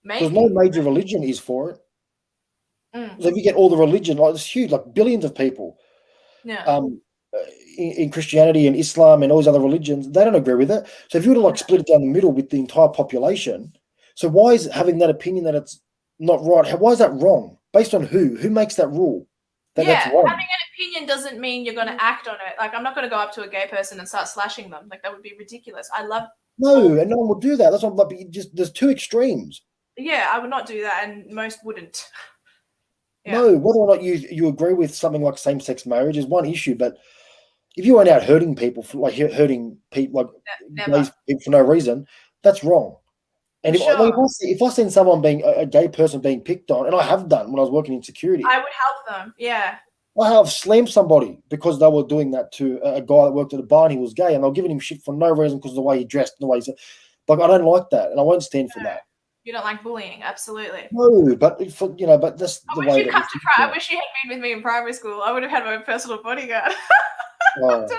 Because no major religion is for it. So if you get all the religion, like it's huge, like billions of people. Yeah. In Christianity and Islam and all these other religions, they don't agree with it. So if you were to like split it down the middle with the entire population, so why is having that opinion that it's not right? Why is that wrong? Based on who? Who makes that rule? That's wrong? Having an opinion doesn't mean you're going to act on it. Like I'm not going to go up to a gay person and start slashing them. Like that would be ridiculous. And no one will do that. That's not like there's 2 extremes. Yeah, I would not do that, and most wouldn't. Yeah. No, whether or not you agree with something like same-sex marriage is one issue, but if you went out hurting people, hurting people, like Never. gays people for no reason, that's wrong. And For sure. if I seen someone being a gay person being picked on, and I have done when I was working in security, I would help them. Yeah. I have slammed somebody because they were doing that to a guy that worked at a bar and he was gay, and they were giving him shit for no reason because of the way he dressed and the way he said. Like, I don't like that, and I won't stand for that. You don't like bullying, absolutely. No, but but that's the way that I wish you had been with me in primary school. I would have had my own personal bodyguard. I don't know what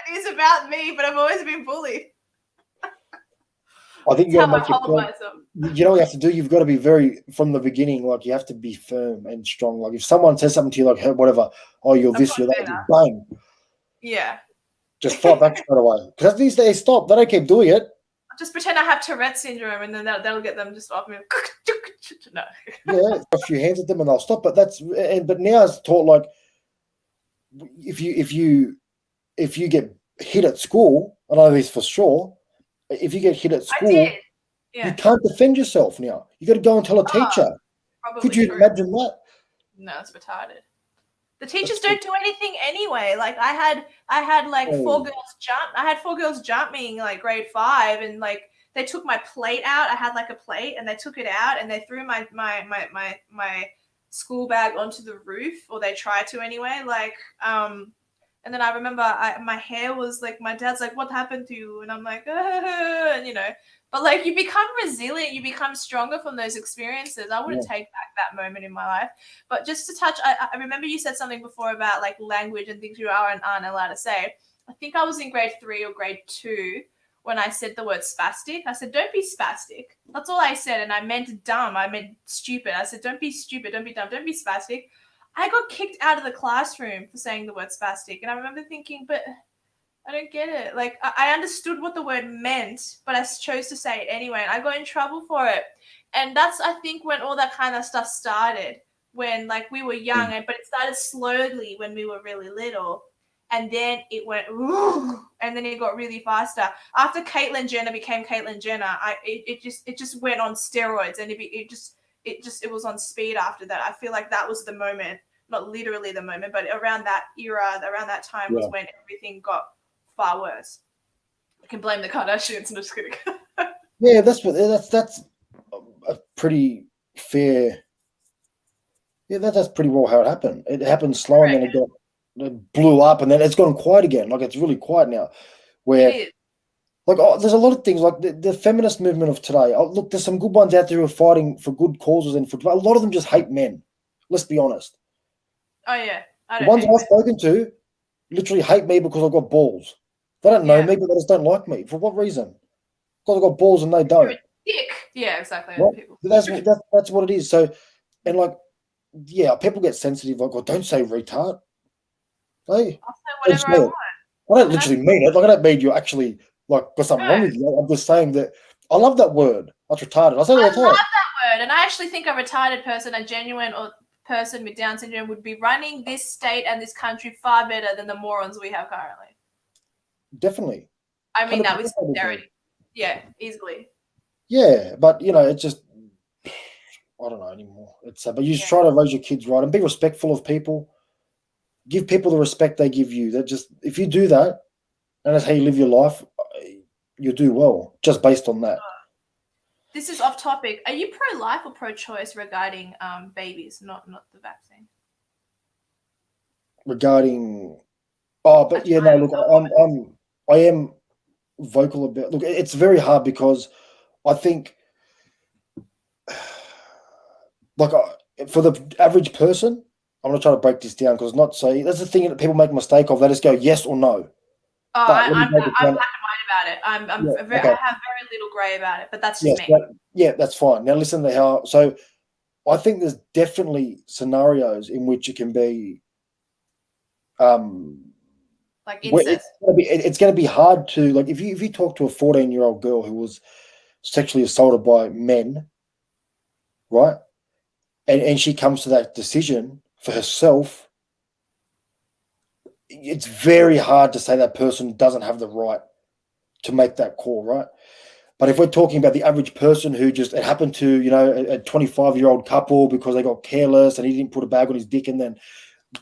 it is about me, but I've always been bullied. I think you got to That's make how I hold myself. You know what you have to do? You've got to be very, from the beginning, like you have to be firm and strong. Like if someone says something to you, like, hey, whatever, oh, you're this, you're that, just bang. Yeah. Just fight back straight away. Because these days, stop. They don't keep doing it. Just pretend I have Tourette's syndrome, and then that'll get them just off me. No. Yeah, a few hands at them and they'll stop. But but now it's taught like if you get hit at school, I know this for sure. If you get hit at school, you can't defend yourself now. You got to go and tell a teacher. Could you imagine that? No, it's retarded. The teachers don't do anything anyway. Like I had like 4 girls jump. I had 4 girls jump me in like grade 5, and like they took my plate out. I had like a plate, and they took it out, and they threw my school bag onto the roof, or they tried to anyway. Like and then I remember my hair was like, my dad's like, "What happened to you?" And I'm like, and you know. But like you become resilient, you become stronger from those experiences. I wouldn't take back that moment in my life. But just to touch, I remember you said something before about like language and things you are and aren't allowed to say. I think I was in grade 3 or grade 2 when I said the word spastic. I said, "Don't be spastic." That's all I said. And I meant dumb. I meant stupid. I said, "Don't be stupid. Don't be dumb. Don't be spastic." I got kicked out of the classroom for saying the word spastic. And I remember thinking, but I don't get it. Like, I understood what the word meant, but I chose to say it anyway. And I got in trouble for it. And that's, I think, when all that kind of stuff started. When, like, we were young. But it started slowly when we were really little. And then it went, ooh, and then it got really faster. After Caitlyn Jenner became Caitlyn Jenner, it just went on steroids. And it was on speed after that. I feel like that was the moment. Not literally the moment, but around that era, around that time was when everything got far worse. I can blame the Kardashians. I'm just kidding. Yeah, that's a pretty fair. Yeah, that's pretty well how it happened. It happened slow, and then it blew up, and then it's gone quiet again. Like it's really quiet now. Where, like, there's a lot of things like the feminist movement of today. Look, there's some good ones out there who are fighting for good causes, and a lot of them just hate men. Let's be honest. Oh yeah, the ones I've spoken to literally hate me because I've got balls. They don't know me, but they just don't like me. For what reason? Because I've got balls and they don't. You're a dick. Yeah, exactly. Right? That's what it is. So, and like, yeah, people get sensitive. Like, oh, don't say retard. Hey, I'll say whatever I want. I don't literally mean it. Like, I don't mean you actually like got something wrong with you. I'm just saying that I love that word. That's retarded. I say I love that word, and I actually think a retarded person, a genuine or person with Down syndrome, would be running this state and this country far better than the morons we have currently. Definitely. I mean that with sincerity. Yeah, easily. Yeah, but you know, it's just I don't know anymore. It's but you just try to raise your kids right and be respectful of people. Give people the respect they give you. That just if you do that, and that's how you live your life, you'll do well. Just based on that. This is off topic. Are you pro-life or pro-choice regarding babies, not the vaccine? Regarding, but yeah, no. Look, I am vocal about. Look, it's very hard because I think, like, for the average person, I'm gonna try to break this down because it's not so. That's the thing that people make a mistake of. They just go yes or no. Oh, I'm black and white about it. I have very little grey about it, but that's just me. Yeah, that's fine. Now listen to how. So, I think there's definitely scenarios in which it can be, like incest. It's going to be hard to like if you talk to a 14-year-old girl who was sexually assaulted by men, right? And she comes to that decision for herself. It's very hard to say that person doesn't have the right to make that call, right? But if we're talking about the average person who just, it happened to, you know, a 25-year-old couple because they got careless and he didn't put a bag on his dick, and then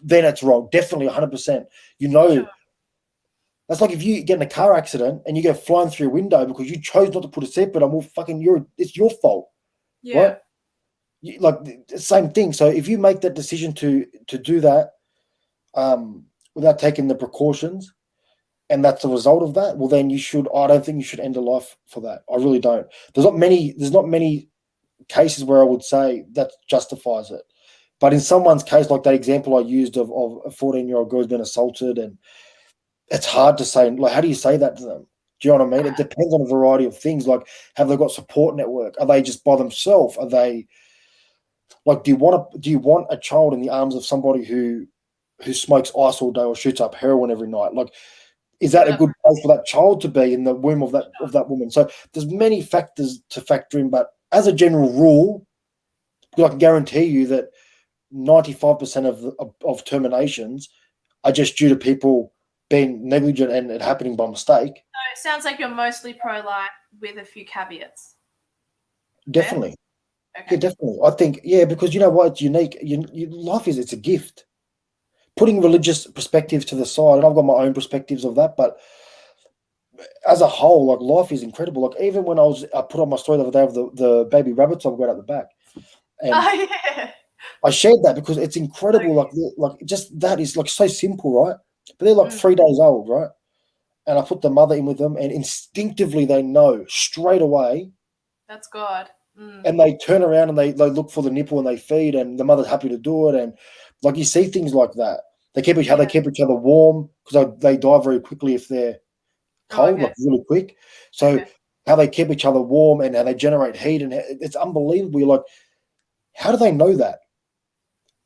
it's wrong. Definitely 100%. You know, Sure. that's like if you get in a car accident and you go flying through a window because you chose not to put a seatbelt on, well, fucking it's your fault. Yeah. Right? Like the same thing. So if you make that decision to do that without taking the precautions, and that's the result of that, well, then I don't think you should end a life for that. I really don't. There's not many cases where I would say that justifies it. But in someone's case, like that example I used of a 14-year-old girl who's been assaulted, and it's hard to say, like, how do you say that to them? Do you know what I mean? It depends on a variety of things. Like, have they got support network? Are they just by themselves? Are they like, do you want a child in the arms of somebody who smokes ice all day or shoots up heroin every night? Like, is that a good place for that child to be in the womb of that woman? So there's many factors to factor in, but as a general rule, I can guarantee you that 95% of terminations are just due to people being negligent and it happening by mistake. So it sounds like you're mostly pro-life with a few caveats. Definitely. Okay. Yeah, definitely. I think, because you know what? It's unique. Life it's a gift. Putting religious perspectives to the side, and I've got my own perspectives of that, but as a whole, like, life is incredible. Like, even when I put on my story the other day of the baby rabbits I've got at the back, and I shared that because it's incredible. Like just that is like so simple, right? But they're like 3 days old, right? And I put the mother in with them, and instinctively they know straight away. That's God. And they turn around and they look for the nipple and they feed, and the mother's happy to do it. And like, you see things like that. They keep each other warm because they die very quickly if they're cold, like really quick. So how they keep each other warm and how they generate heat, and it's unbelievable. You're like, how do they know that?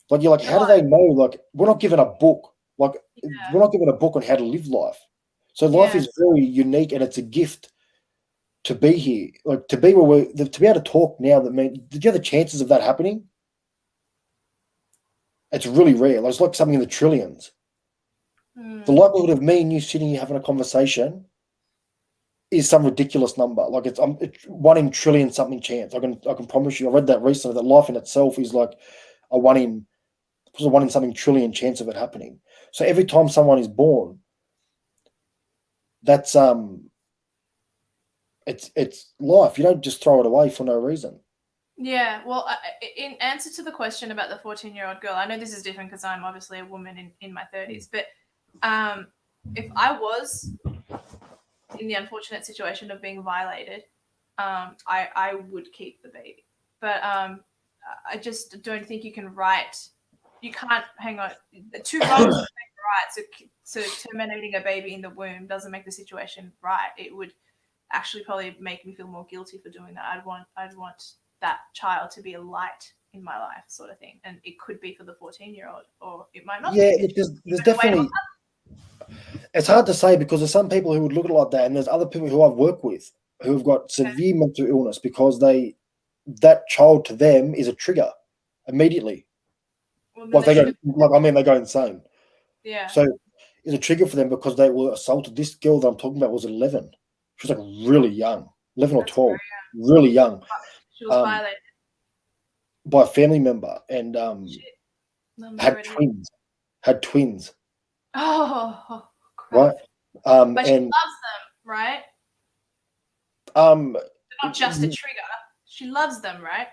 Like, you're like, how do they know? Like, we're not given a book. Like, we're not given a book on how to live life. So life is very unique, and it's a gift to be here. Like, to be where to be able to talk now. Did you have the chances of that happening? It's really rare. It's like something in the trillions. The likelihood of me and you sitting here having a conversation is some ridiculous number. Like, it's 1 in trillion something chance. I can promise you. I read that recently, that life in itself is like a 1 in something trillion chance of it happening. So every time someone is born, that's it's life. You don't just throw it away for no reason. Yeah, well, in answer to the question about the 14-year-old girl, I know this is different because I'm obviously a woman in my 30s, but if I was in the unfortunate situation of being violated, I would keep the baby. But I just don't think you can't hang on. Two wrongs don't make right. So terminating a baby in the womb doesn't make the situation right. It would actually probably make me feel more guilty for doing that. I'd want that child to be a light in my life, sort of thing. And it could be for the 14-year-old, or it might not. Yeah, there's definitely. It's hard to say because there's some people who would look at it like that, and there's other people who I've worked with who have got severe mental illness because that child to them is a trigger immediately. Well, like they go insane. Yeah. So it's a trigger for them because they were assaulted. This girl that I'm talking about was 11. She was like really young, 11 or 12, really young. She was violated by a family member, and had twins. Oh, crap. Right. But she loves them, right? They're not just a trigger. She loves them, right?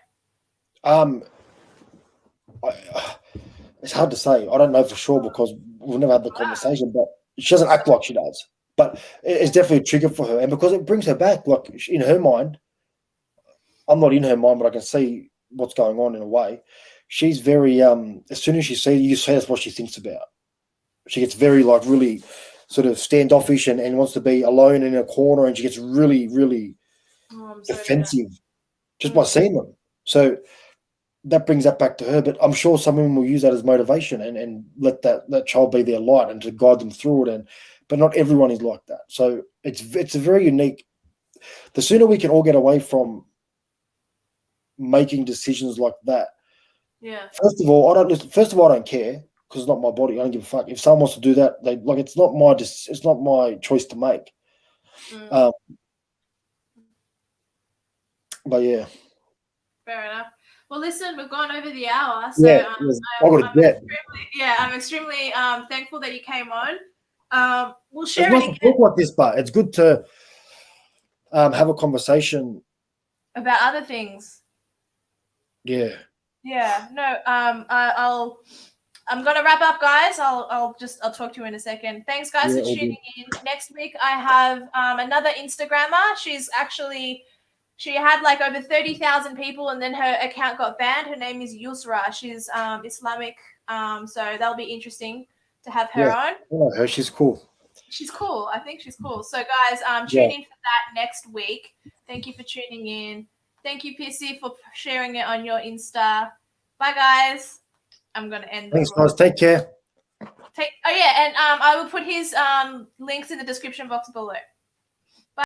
It's hard to say. I don't know for sure because we've never had the conversation, but she doesn't act like she does. But it's definitely a trigger for her, and because it brings her back, like, in her mind, I'm not in her mind, but I can see what's going on in a way. She's very as soon as you see that's what she thinks about. She gets very, like, really sort of standoffish and wants to be alone in a corner, and she gets really, really defensive just by seeing them. So that brings that back to her. But I'm sure some women will use that as motivation and let that child be their light and to guide them through it. But not everyone is like that. So it's a very unique. The sooner we can all get away from making decisions like that. Yeah. First of all, I don't care because it's not my body. I don't give a fuck. If someone wants to do that, it's not my choice to make. But yeah. Fair enough. Well, listen, we've gone over the hour, so Yeah, I'm extremely thankful that you came on. We'll It's share nice it to again talk like this, but it's good to have a conversation. about other things. Yeah. Yeah. No. I'm gonna wrap up, guys. I'll talk to you in a second. Thanks, guys, Yeah, for all tuning good. in. Next week I have another Instagrammer. She had like over 30,000 people, and then her account got banned. Her name is Yusra. She's Islamic. So that'll be interesting to have her Yeah. on. I know her. She's cool. She's cool. I think she's cool. So, guys, Yeah. tune in for that next week. Thank you for tuning in. Thank you, Pissy, for sharing it on your Insta. Bye, guys. I'm gonna end the Thanks, room. guys. Take care. Oh yeah, and I will put his links in the description box below.